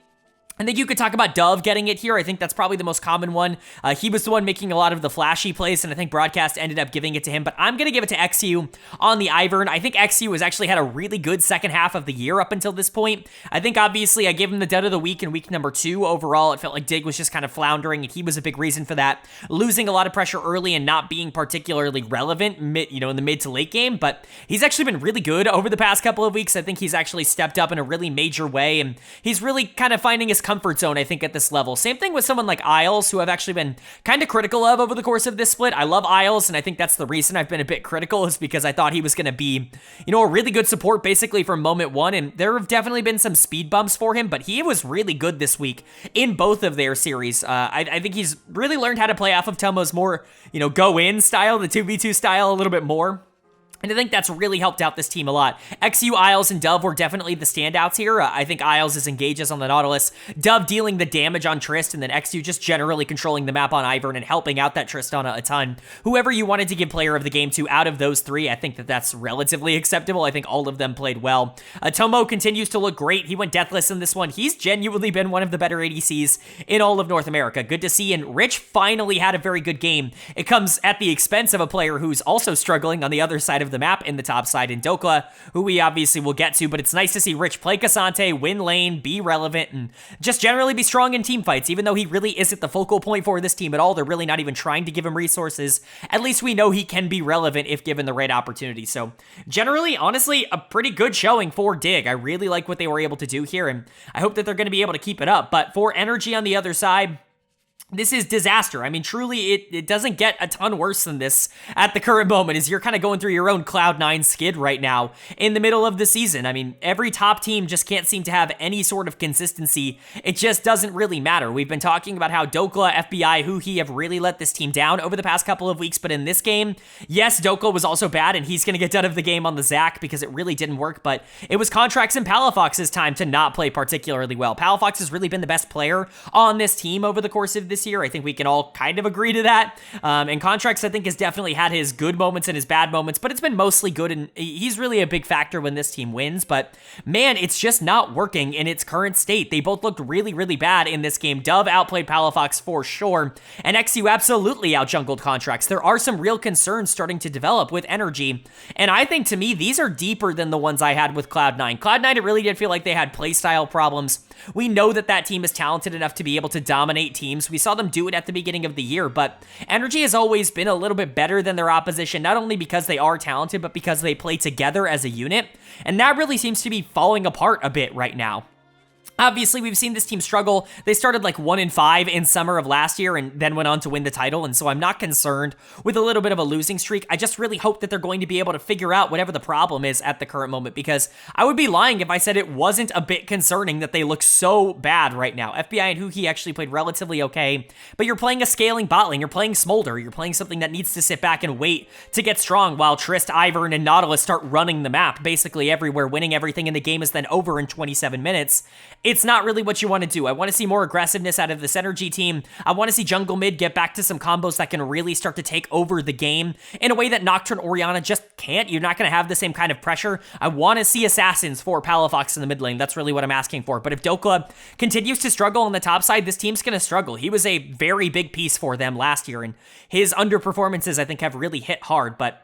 [SPEAKER 1] I think you could talk about Dove getting it here. I think that's probably the most common one. He was the one making a lot of the flashy plays, and I think Broadcast ended up giving it to him. But I'm going to give it to XU on the Ivern. I think XU has actually had a really good second half of the year up until this point. I think, obviously, I gave him the dud of the week in week number 2. Overall, it felt like Dig was just kind of floundering, and he was a big reason for that. Losing a lot of pressure early and not being particularly relevant, in the mid to late game. But he's actually been really good over the past couple of weeks. I think he's actually stepped up in a really major way, and he's really kind of finding his comfort zone, I think, at this level. Same thing with someone like Isles, who I've actually been kind of critical of over the course of this split. I love Isles, and I think that's the reason I've been a bit critical, is because I thought he was going to be, a really good support basically from moment one, and there have definitely been some speed bumps for him, but he was really good this week in both of their series. I think he's really learned how to play off of Tomo's more, go-in style, the 2v2 style a little bit more. And I think that's really helped out this team a lot. XU, Isles, and Dove were definitely the standouts here. I think Isles is engages on the Nautilus, Dove dealing the damage on Trist, and then XU just generally controlling the map on Ivern and helping out that Tristana a ton. Whoever you wanted to give player of the game to out of those 3, I think that's relatively acceptable. I think all of them played well. Tomo continues to look great. He went deathless in this one. He's genuinely been one of the better ADCs in all of North America. Good to see, and Rich finally had a very good game. It comes at the expense of a player who's also struggling on the other side of the map in the top side in Dokla, who we obviously will get to, but it's nice to see Rich play Cassante, win lane, be relevant, and just generally be strong in team fights. Even though he really isn't the focal point for this team at all, they're really not even trying to give him resources. At least we know he can be relevant if given the right opportunity. So generally, honestly, a pretty good showing for Dig. I really like what they were able to do here, and I hope that they're going to be able to keep it up. But for Energy on the other side, this is disaster. I mean, truly, it doesn't get a ton worse than this at the current moment, as you're kind of going through your own Cloud9 skid right now in the middle of the season. I mean, every top team just can't seem to have any sort of consistency. It just doesn't really matter. We've been talking about how Dokla, FBI, Huhi have really let this team down over the past couple of weeks, but in this game, yes, Dokla was also bad, and he's going to get done of the game on the Zac because it really didn't work, but it was Contracts and Palafox's time to not play particularly well. Palafox has really been the best player on this team over the course of this year. I think we can all kind of agree to that. And Contracts, I think, has definitely had his good moments and his bad moments, but it's been mostly good, and he's really a big factor when this team wins. But man, it's just not working in its current state. They both looked really, really bad in this game. Dove outplayed Palafox for sure, and XU absolutely outjungled Contracts. There are some real concerns starting to develop with Energy, and I think, to me, these are deeper than the ones I had with Cloud9. Cloud9, it really did feel like they had playstyle problems. We know that that team is talented enough to be able to dominate teams. We saw them do it at the beginning of the year, but Energy has always been a little bit better than their opposition, not only because they are talented, but because they play together as a unit, and that really seems to be falling apart a bit right now. Obviously, we've seen this team struggle. They started like 1-5 in summer of last year and then went on to win the title, and so I'm not concerned with a little bit of a losing streak. I just really hope that they're going to be able to figure out whatever the problem is at the current moment, because I would be lying if I said it wasn't a bit concerning that they look so bad right now. FBI and Huki actually played relatively okay, but you're playing a scaling bot lane, you're playing Smolder, you're playing something that needs to sit back and wait to get strong while Trist, Ivern, and Nautilus start running the map basically everywhere, winning everything, and the game is then over in 27 minutes. It's not really what you want to do. I want to see more aggressiveness out of this Energy team. I want to see jungle mid get back to some combos that can really start to take over the game in a way that Nocturne Orianna just can't. You're not going to have the same kind of pressure. I want to see assassins for Palafox in the mid lane. That's really what I'm asking for. But if Dokla continues to struggle on the top side, this team's going to struggle. He was a very big piece for them last year, and his underperformances, I think, have really hit hard, but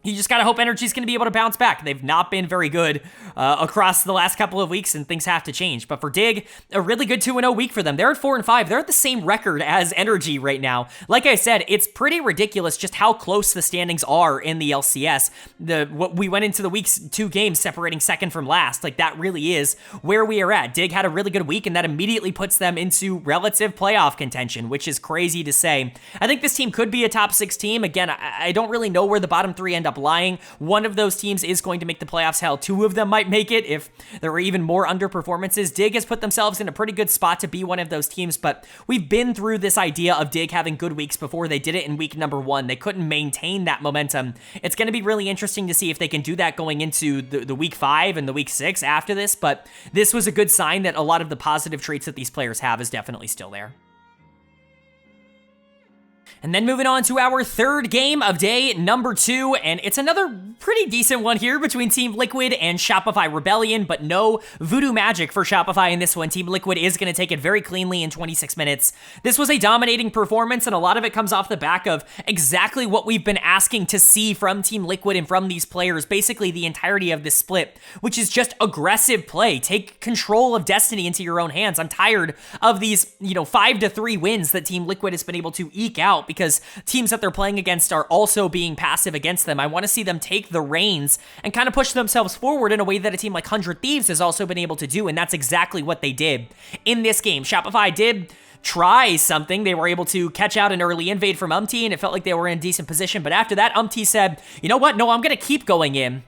[SPEAKER 1] you just gotta hope Energy's gonna be able to bounce back. They've not been very good across the last couple of weeks, and things have to change. But for Dig, a really good 2-0 week for them. They're at 4-5. They're at the same record as Energy right now. Like I said, it's pretty ridiculous just how close the standings are in the LCS. We went into the week's 2 games separating second from last. Like, that really is where we are at. Dig had a really good week, and that immediately puts them into relative playoff contention, which is crazy to say. I think this team could be a top 6 team. Again, I don't really know where the bottom 3 end up lying. One of those teams is going to make the playoffs. Hell, 2 of them might make it if there are even more underperformances. Dig has put themselves in a pretty good spot to be one of those teams, but we've been through this idea of Dig having good weeks before. They did it in week number 1. They couldn't maintain that momentum. It's going to be really interesting to see if they can do that going into the week 5 and the week 6 after this, but this was a good sign that a lot of the positive traits that these players have is definitely still there. And then moving on to our third game of day number 2, and it's another pretty decent one here between Team Liquid and Shopify Rebellion, but no voodoo magic for Shopify in this one. Team Liquid is going to take it very cleanly in 26 minutes. This was a dominating performance, and a lot of it comes off the back of exactly what we've been asking to see from Team Liquid and from these players, basically the entirety of this split, which is just aggressive play. Take control of destiny into your own hands. I'm tired of these, 5-3 wins that Team Liquid has been able to eke out, because teams that they're playing against are also being passive against them. I want to see them take the reins and kind of push themselves forward in a way that a team like 100 Thieves has also been able to do, and that's exactly what they did in this game. Shopify did try something. They were able to catch out an early invade from Umti, and it felt like they were in a decent position, but after that, Umti said, you know what, no, I'm going to keep going in.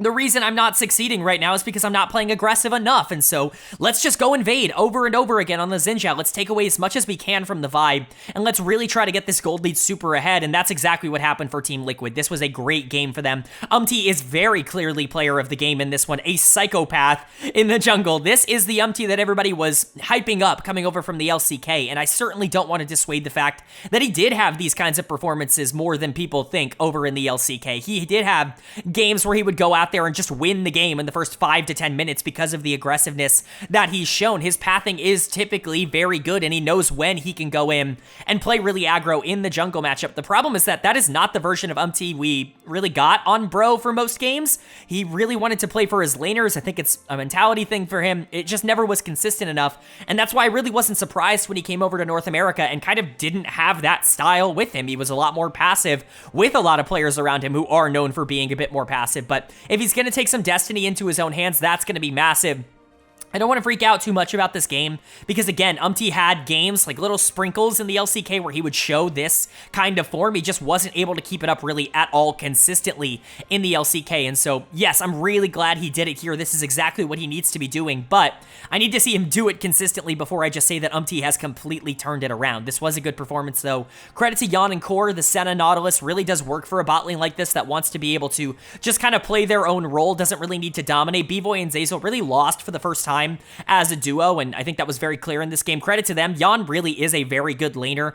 [SPEAKER 1] The reason I'm not succeeding right now is because I'm not playing aggressive enough, and so let's just go invade over and over again on the Xinjiao. Let's take away as much as we can from the vibe, and let's really try to get this gold lead super ahead, and that's exactly what happened for Team Liquid. This was a great game for them. Umti is very clearly player of the game in this one, a psychopath in the jungle. This is the Umti that everybody was hyping up coming over from the LCK, and I certainly don't want to dissuade the fact that he did have these kinds of performances more than people think over in the LCK. He did have games where he would go out there and just win the game in the first 5 to 10 minutes because of the aggressiveness that he's shown. His pathing is typically very good, and he knows when he can go in and play really aggro in the jungle matchup. The problem is that is not the version of Umti we really got on Bro for most games. He really wanted to play for his laners. I think it's a mentality thing for him. It just never was consistent enough, and that's why I really wasn't surprised when he came over to North America and kind of didn't have that style with him. He was a lot more passive with a lot of players around him who are known for being a bit more passive, but if he's going to take some destiny into his own hands, that's going to be massive. I don't want to freak out too much about this game because, again, Umti had games, like little sprinkles in the LCK where he would show this kind of form. He just wasn't able to keep it up really at all consistently in the LCK. And so, yes, I'm really glad he did it here. This is exactly what he needs to be doing, but I need to see him do it consistently before I just say that Umti has completely turned it around. This was a good performance, though. Credit to Jan and Core. The Senna Nautilus really does work for a bot lane like this that wants to be able to just kind of play their own role, doesn't really need to dominate. B-Boy and Zeyzal really lost for the first time as a duo, and I think that was very clear in this game. Credit to them. Jan really is a very good laner.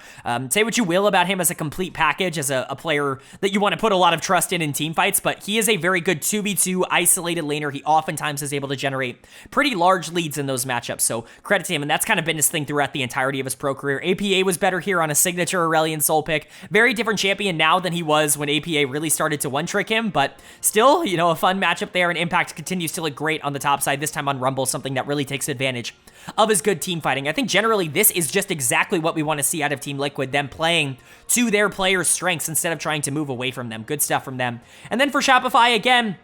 [SPEAKER 1] Say what you will about him as a complete package, as a player that you want to put a lot of trust in team fights, but he is a very good 2v2 isolated laner. He oftentimes is able to generate pretty large leads in those matchups, so credit to him, and that's kind of been his thing throughout the entirety of his pro career. APA was better here on a signature Aurelion Soul pick. Very different champion now than he was when APA really started to one-trick him, but still, a fun matchup there, and Impact continues to look great on the top side, this time on Rumble, something that really takes advantage of his good team fighting. I think generally this is just exactly what we want to see out of Team Liquid, them playing to their players' strengths instead of trying to move away from them. Good stuff from them. And then for Shopify, again,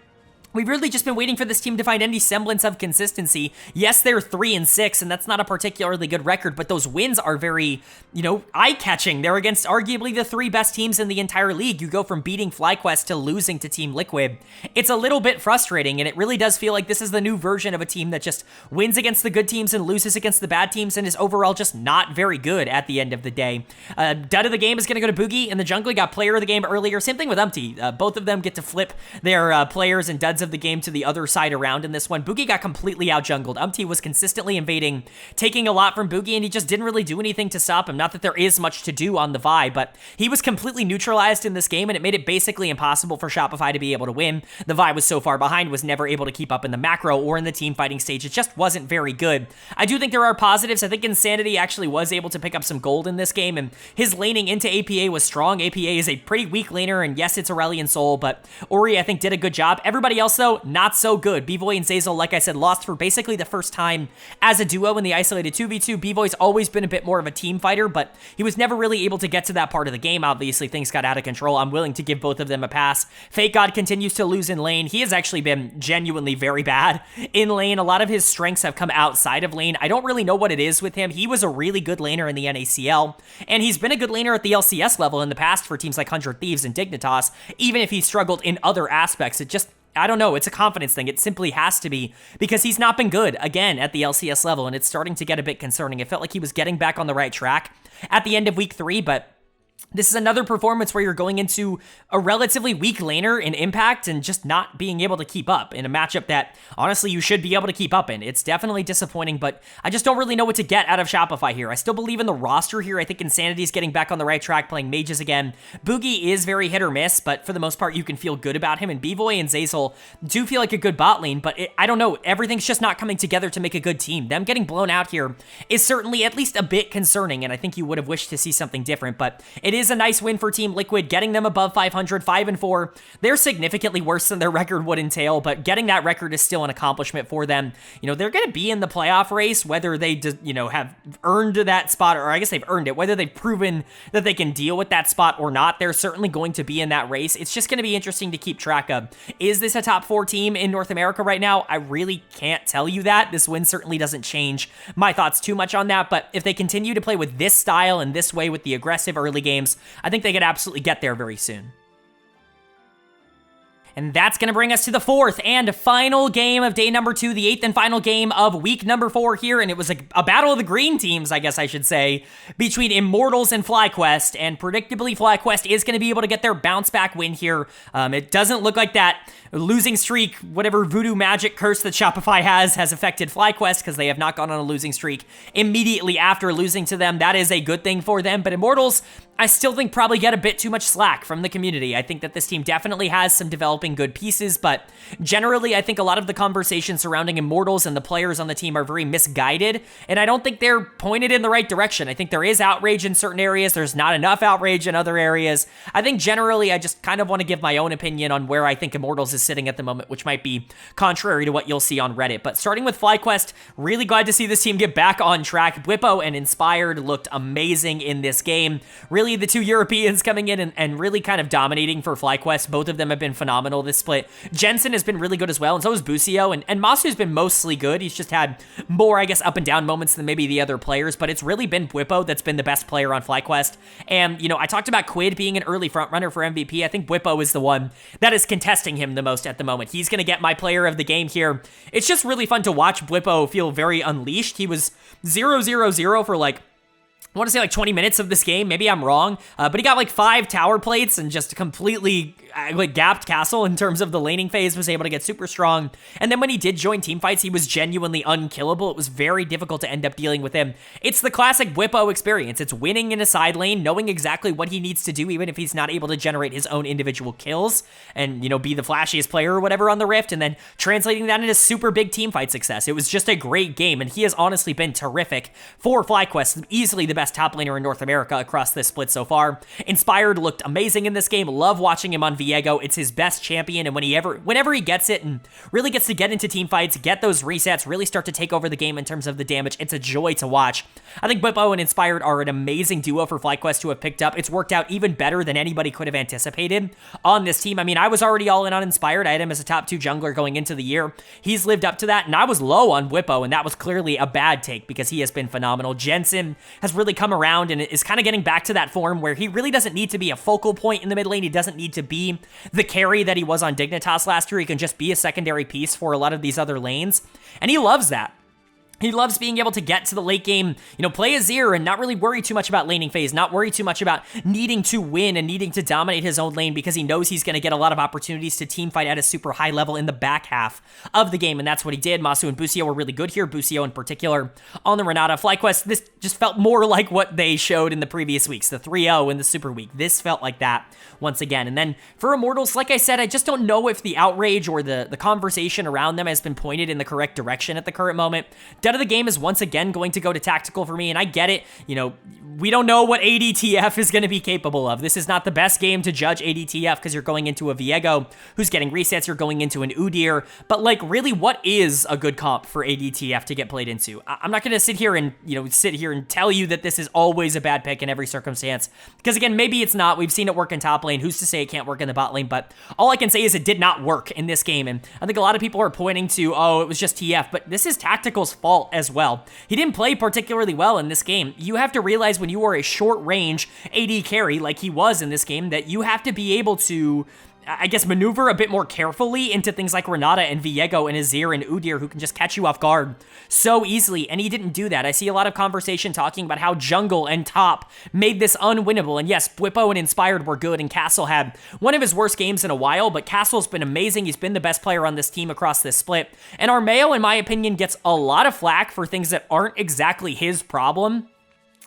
[SPEAKER 1] we've really just been waiting for this team to find any semblance of consistency. Yes, they're 3-6, and that's not a particularly good record, but those wins are very, eye-catching. They're against arguably the 3 best teams in the entire league. You go from beating FlyQuest to losing to Team Liquid. It's a little bit frustrating, and it really does feel like this is the new version of a team that just wins against the good teams and loses against the bad teams and is overall just not very good at the end of the day. Dud of the game is going to go to Boogie in the jungle. He got player of the game earlier. Same thing with Umti. Both of them get to flip their players and duds of the game to the other side around in this one. Boogie got completely out-jungled. Umti was consistently invading, taking a lot from Boogie, and he just didn't really do anything to stop him. Not that there is much to do on the Vi, but he was completely neutralized in this game, and it made it basically impossible for Shopify to be able to win. The Vi was so far behind, was never able to keep up in the macro or in the team fighting stage. It just wasn't very good. I do think there are positives. I think Insanity actually was able to pick up some gold in this game, and his laning into APA was strong. APA is a pretty weak laner, and yes, it's Aurelion Soul, but Ori, I think, did a good job. Everybody else, though, not so good. B-Boy and Zeyzal, like I said, lost for basically the first time as a duo in the isolated 2v2. B-Boy's always been a bit more of a team fighter, but he was never really able to get to that part of the game. Obviously, things got out of control. I'm willing to give both of them a pass. Fake God continues to lose in lane. He has actually been genuinely very bad in lane. A lot of his strengths have come outside of lane. I don't really know what it is with him. He was a really good laner in the NACL, and he's been a good laner at the LCS level in the past for teams like 100 Thieves and Dignitas, even if he struggled in other aspects. I don't know, it's a confidence thing. It simply has to be, because he's not been good, again, at the LCS level, and it's starting to get a bit concerning. It felt like he was getting back on the right track at the end of week 3, but This is another performance where you're going into a relatively weak laner in Impact and just not being able to keep up in a matchup that, honestly, you should be able to keep up in. It's definitely disappointing, but I just don't really know what to get out of Shopify here. I still believe in the roster here. I think Insanity's getting back on the right track, playing mages again. Boogie is very hit or miss, but for the most part, you can feel good about him. And Bvoy and Zeyzal do feel like a good bot lane, but I don't know. Everything's just not coming together to make a good team. Them getting blown out here is certainly at least a bit concerning, and I think you would have wished to see something different, but it is a nice win for Team Liquid, getting them above 500, 5-4. They're significantly worse than their record would entail, but getting that record is still an accomplishment for them. You know, they're going to be in the playoff race, whether they, have earned that spot, or I guess they've earned it, whether they've proven that they can deal with that spot or not. They're certainly going to be in that race. It's just going to be interesting to keep track of. Is this a top 4 team in North America right now? I really can't tell you that. This win certainly doesn't change my thoughts too much on that, but if they continue to play with this style and this way with the aggressive early games, I think they could absolutely get there very soon. And that's going to bring us to the 4th and final game of day number 2, the 8th and final game of week number 4 here, and it was a battle of the green teams, I guess I should say, between Immortals and FlyQuest, and predictably FlyQuest is going to be able to get their bounce back win here. It doesn't look like that losing streak, whatever voodoo magic curse that Shopify has affected FlyQuest, because they have not gone on a losing streak immediately after losing to them. That is a good thing for them, but Immortals, I still think probably get a bit too much slack from the community. I think that this team definitely has some developing good pieces, but generally I think a lot of the conversation surrounding Immortals and the players on the team are very misguided, and I don't think they're pointed in the right direction. I think there is outrage in certain areas. There's not enough outrage in other areas. I think generally I just kind of want to give my own opinion on where I think Immortals is sitting at the moment, which might be contrary to what you'll see on Reddit. But starting with FlyQuest, really glad to see this team get back on track. Bwipo and Inspired looked amazing in this game. Really, the 2 Europeans coming in and really kind of dominating for FlyQuest. Both of them have been phenomenal this split. Jensen has been really good as well, and so has Busio, and Masu's been mostly good. He's just had more, I guess, up and down moments than maybe the other players, but it's really been Bwipo that's been the best player on FlyQuest. And, I talked about Quid being an early frontrunner for MVP. I think Bwipo is the one that is contesting him the most at the moment. He's going to get my player of the game here. It's just really fun to watch Bwipo feel very unleashed. He was 0-0-0 for I want to say 20 minutes of this game. Maybe I'm wrong, but he got 5 tower plates and just completely gapped castle in terms of the laning phase, was able to get super strong. And then when he did join team fights, he was genuinely unkillable. It was very difficult to end up dealing with him. It's the classic Bwipo experience. It's winning in a side lane, knowing exactly what he needs to do, even if he's not able to generate his own individual kills and, be the flashiest player or whatever on the Rift, and then translating that into super big team fight success. It was just a great game, and he has honestly been terrific for FlyQuest, easily the best top laner in North America across this split so far. Inspired looked amazing in this game. Love watching him on Viego. It's his best champion, and whenever he gets it and really gets to get into team fights, get those resets, really start to take over the game in terms of the damage, it's a joy to watch. I think Bwipo and Inspired are an amazing duo for FlyQuest to have picked up. It's worked out even better than anybody could have anticipated on this team. I mean, I was already all in on Inspired. I had him as a top 2 jungler going into the year. He's lived up to that, and I was low on Bwipo, and that was clearly a bad take because he has been phenomenal. Jensen has really come around and is kind of getting back to that form where he really doesn't need to be a focal point in the mid lane. He doesn't need to be the carry that he was on Dignitas last year. He can just be a secondary piece for a lot of these other lanes, and he loves that. He loves being able to get to the late game, play Azir and not really worry too much about laning phase, not worry too much about needing to win and needing to dominate his own lane, because he knows he's going to get a lot of opportunities to team fight at a super high level in the back half of the game, and that's what he did. Masu and Busio were really good here, Busio in particular on the Renata. FlyQuest, this just felt more like what they showed in the previous weeks, the 3-0 in the Super Week. This felt like that once again. And then for Immortals, like I said, I just don't know if the outrage or the conversation around them has been pointed in the correct direction at the current moment. Dead of the game is once again going to go to tactical for me, and I get it. We don't know what ADTF is going to be capable of. This is not the best game to judge ADTF because you're going into a Viego who's getting resets, you're going into an Udyr, but really, what is a good comp for ADTF to get played into? I'm not going to sit here and tell you that this is always a bad pick in every circumstance, because again, maybe it's not. We've seen it work in top lane. Who's to say it can't work in the bot lane? But all I can say is it did not work in this game, and I think a lot of people are pointing to, oh, it was just TF, but this is Tactical's fault as well. He didn't play particularly well in this game. You have to realize when you are a short range AD carry like he was in this game that you have to be able to I guess, maneuver a bit more carefully into things like Renata and Viego and Azir and Udyr, who can just catch you off guard so easily, and he didn't do that. I see a lot of conversation talking about how jungle and top made this unwinnable, and yes, Bwipo and Inspired were good, and Castle had one of his worst games in a while, but Castle's been amazing. He's been the best player on this team across this split, and Armeo, in my opinion, gets a lot of flack for things that aren't exactly his problem.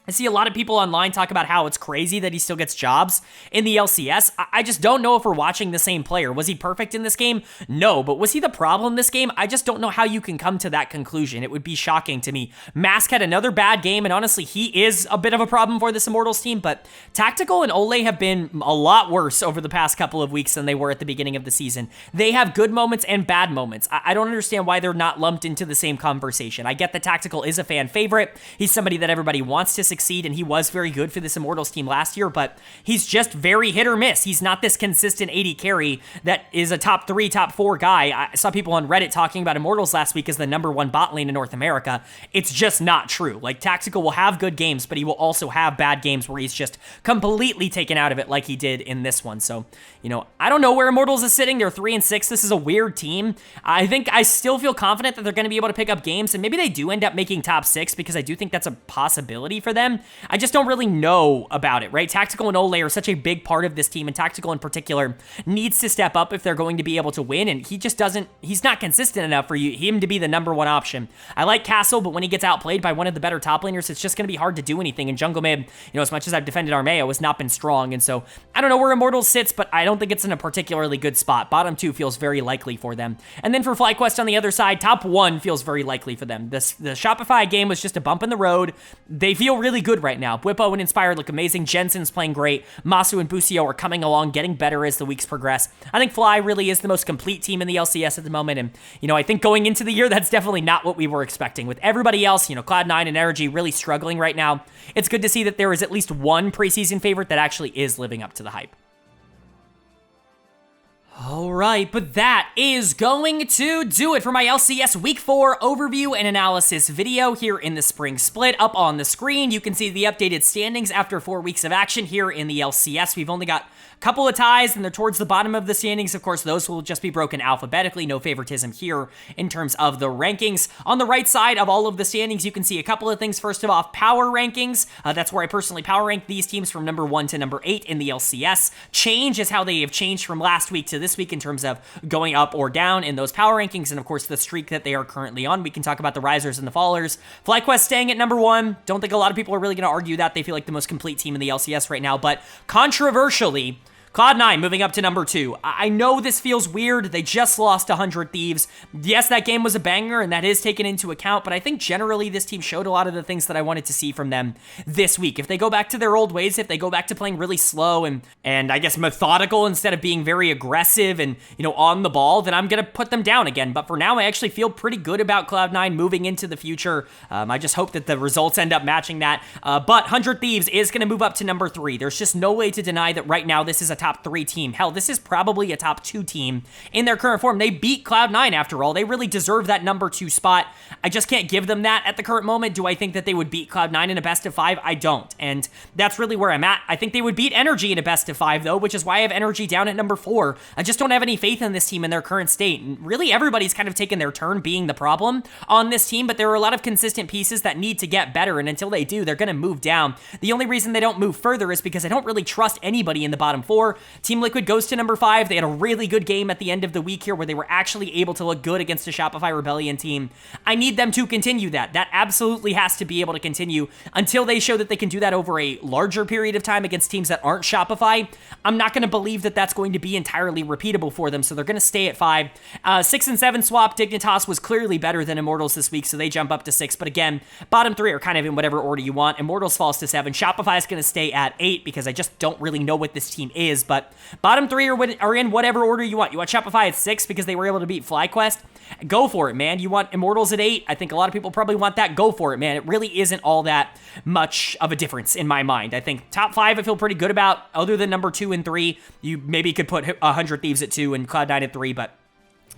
[SPEAKER 1] I see a lot of people online talk about how it's crazy that he still gets jobs in the LCS. I just don't know if we're watching the same player. Was he perfect in this game? No, but was he the problem this game? I just don't know how you can come to that conclusion. It would be shocking to me. Mask had another bad game, and honestly, he is a bit of a problem for this Immortals team, but Tactical and Ole have been a lot worse over the past couple of weeks than they were at the beginning of the season. They have good moments and bad moments. I don't understand why they're not lumped into the same conversation. I get that Tactical is a fan favorite. He's somebody that everybody wants to succeed, and he was very good for this Immortals team last year, but he's just very hit or miss. He's not this consistent AD carry that is a top 3, top 4 guy. I saw people on Reddit talking about Immortals last week as the #1 bot lane in North America. It's just not true. Like, Tactical will have good games, but he will also have bad games where he's just completely taken out of it like he did in this one. So, I don't know where Immortals is sitting. They're 3-6. This is a weird team. I think I still feel confident that they're going to be able to pick up games, and maybe they do end up making top 6 because I do think that's a possibility for them. I just don't really know about it, right? Tactical and Ole are such a big part of this team, and Tactical in particular needs to step up if they're going to be able to win, and he's not consistent enough for him to be the #1 option. I like Castle, but when he gets outplayed by one of the better top laners, it's just going to be hard to do anything, and jungle mid, as much as I've defended Armeo, has not been strong, and so I don't know where Immortals sits, but I don't think it's in a particularly good spot. Bottom 2 feels very likely for them. And then for FlyQuest on the other side, top 1 feels very likely for them. The Shopify game was just a bump in the road. They feel really good right now. Bwipo and Inspired look amazing. Jensen's playing great. Masu and Busio are coming along, getting better as the weeks progress. I think Fly really is the most complete team in the LCS at the moment, and, I think going into the year, that's definitely not what we were expecting. With everybody else, Cloud9 and Energy really struggling right now, it's good to see that there is at least one preseason favorite that actually is living up to the hype. All right, but that is going to do it for my LCS Week 4 overview and analysis video here in the Spring Split. Up on the screen, you can see the updated standings after 4 weeks of action here in the LCS. We've only got a couple of ties, and they're towards the bottom of the standings. Of course, those will just be broken alphabetically. No favoritism here in terms of the rankings. On the right side of all of the standings, you can see a couple of things. First of all, power rankings. That's where I personally power rank these teams from #1 to #8 in the LCS. Change is how they have changed from last week to this week in terms of going up or down in those power rankings, and of course the streak that they are currently on. We can talk about the risers and the fallers. FlyQuest staying at #1. Don't think a lot of people are really going to argue that. They feel like the most complete team in the LCS right now, but controversially, Cloud9 moving up to #2. I know this feels weird. They just lost 100 Thieves. Yes, that game was a banger, and that is taken into account, but I think generally this team showed a lot of the things that I wanted to see from them this week. If they go back to their old ways, if they go back to playing really slow and I guess methodical instead of being very aggressive and, on the ball, then I'm going to put them down again. But for now, I actually feel pretty good about Cloud9 moving into the future. I just hope that the results end up matching that. But 100 Thieves is going to move up to #3. There's just no way to deny that right now this is a top 3 team. Hell, this is probably a top 2 team in their current form. They beat Cloud9 after all. They really deserve that #2 spot. I just can't give them that at the current moment. Do I think that they would beat Cloud9 in a best of 5? I don't. And that's really where I'm at. I think they would beat Energy in a best of 5 though, which is why I have Energy down at #4. I just don't have any faith in this team in their current state. And really everybody's kind of taken their turn being the problem on this team, but there are a lot of consistent pieces that need to get better, and until they do, they're going to move down. The only reason they don't move further is because I don't really trust anybody in the bottom 4. Team Liquid goes to #5. They had a really good game at the end of the week here where they were actually able to look good against a Shopify Rebellion team. I need them to continue that. That absolutely has to be able to continue until they show that they can do that over a larger period of time against teams that aren't Shopify. I'm not going to believe that that's going to be entirely repeatable for them, so they're going to stay at 5. 6 and 7 swap. Dignitas was clearly better than Immortals this week, so they jump up to 6. But again, bottom 3 are kind of in whatever order you want. Immortals falls to 7. Shopify is going to stay at 8 because I just don't really know what this team is, but bottom 3 are in whatever order you want. You want Shopify at 6 because they were able to beat FlyQuest? Go for it, man. You want Immortals at 8? I think a lot of people probably want that. Go for it, man. It really isn't all that much of a difference in my mind. I think top 5 I feel pretty good about, other than #2 and 3. You maybe could put 100 Thieves at 2 and Cloud9 at 3, but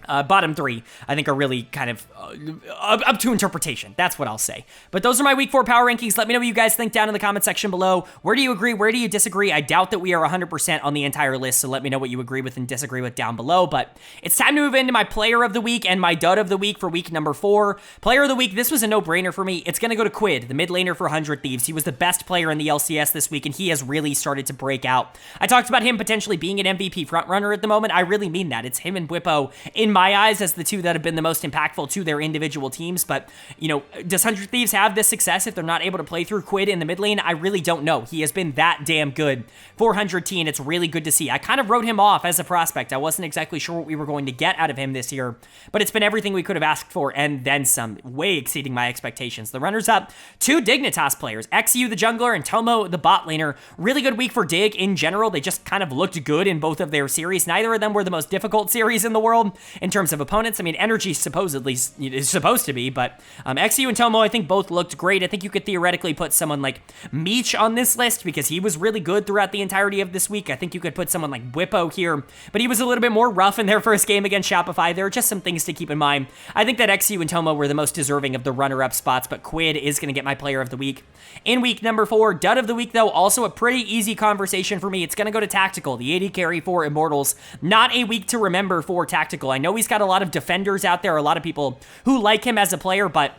[SPEAKER 1] Bottom three, I think, are really kind of up to interpretation. That's what I'll say. But those are my week 4 power rankings. Let me know what you guys think down in the comment section below. Where do you agree? Where do you disagree? I doubt that we are 100% on the entire list, so let me know what you agree with and disagree with down below. But it's time to move into my player of the week and my dud of the week for week number 4. Player of the week, this was a no-brainer for me. It's going to go to Quid, the mid laner for 100 Thieves. He was the best player in the LCS this week, and he has really started to break out. I talked about him potentially being an MVP frontrunner at the moment. I really mean that. It's him and Bwipo, in my eyes, as the two that have been the most impactful to their individual teams. But, you know, does 100 Thieves have this success if they're not able to play through Quid in the mid lane? I really don't know. He has been that damn good for 100 T, and it's really good to see. I kind of wrote him off as a prospect. I wasn't exactly sure what we were going to get out of him this year, but it's been everything we could have asked for and then some, way exceeding my expectations. The runners-up, 2 Dignitas players, XU the jungler and Tomo the bot laner. Really good week for Dig in general. They just kind of looked good in both of their series. Neither of them were the most difficult series in the world in terms of opponents. I mean, Energy supposedly is supposed to be, but XU and Tomo, I think, both looked great. I think you could theoretically put someone like Meech on this list because he was really good throughout the entirety of this week. I think you could put someone like Bwipo here, but he was a little bit more rough in their first game against Shopify. There are just some things to keep in mind. I think that XU and Tomo were the most deserving of the runner-up spots, but Quid is going to get my player of the week. In week number 4, dud of the week, though, also a pretty easy conversation for me. It's going to go to Tactical, the AD carry for Immortals. Not a week to remember for Tactical. I know he's got a lot of defenders out there, a lot of people who like him as a player, but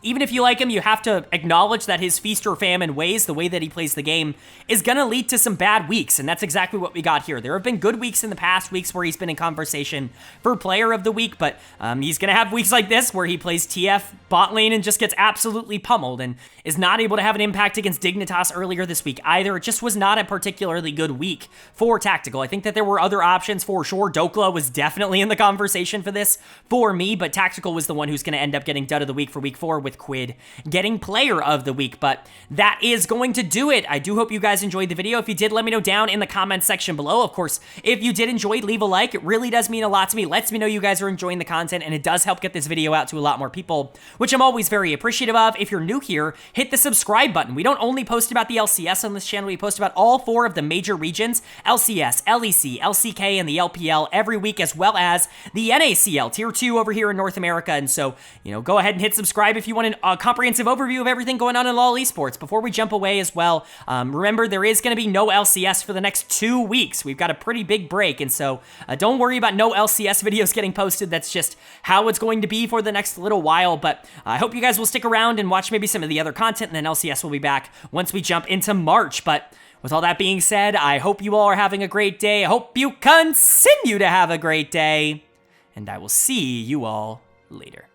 [SPEAKER 1] even if you like him, you have to acknowledge that his feast or famine ways, the way that he plays the game, is going to lead to some bad weeks, and that's exactly what we got here. There have been good weeks in the past, weeks where he's been in conversation for player of the week, but he's going to have weeks like this where he plays TF bot lane and just gets absolutely pummeled and is not able to have an impact against Dignitas earlier this week either. It just was not a particularly good week for Tactical. I think that there were other options for sure. Dokla was definitely in the conversation for this for me, but Tactical was the one who's going to end up getting dud of the week for week 4 with Quid getting player of the week. But that is going to do it. I do hope you guys enjoyed the video. If you did, let me know down in the comments section below. Of course, if you did enjoy, leave a like. It really does mean a lot to me. Lets me know you guys are enjoying the content, and it does help get this video out to a lot more people, which I'm always very appreciative of. If you're new here, hit the subscribe button. We don't only post about the LCS on this channel, we post about all 4 of the major regions, LCS, LEC, LCK, and the LPL every week, as well as the NACL, Tier 2 over here in North America. And so, you know, go ahead and hit subscribe if you want a comprehensive overview of everything going on in LoL Esports. Before we jump away as well, remember, there is going to be no LCS for the next 2 weeks. We've got a pretty big break, and so don't worry about no LCS videos getting posted. That's just how it's going to be for the next little while, but I hope you guys will stick around and watch maybe some of the other content, and then LCS will be back once we jump into March. But with all that being said, I hope you all are having a great day. I hope you continue to have a great day, and I will see you all later.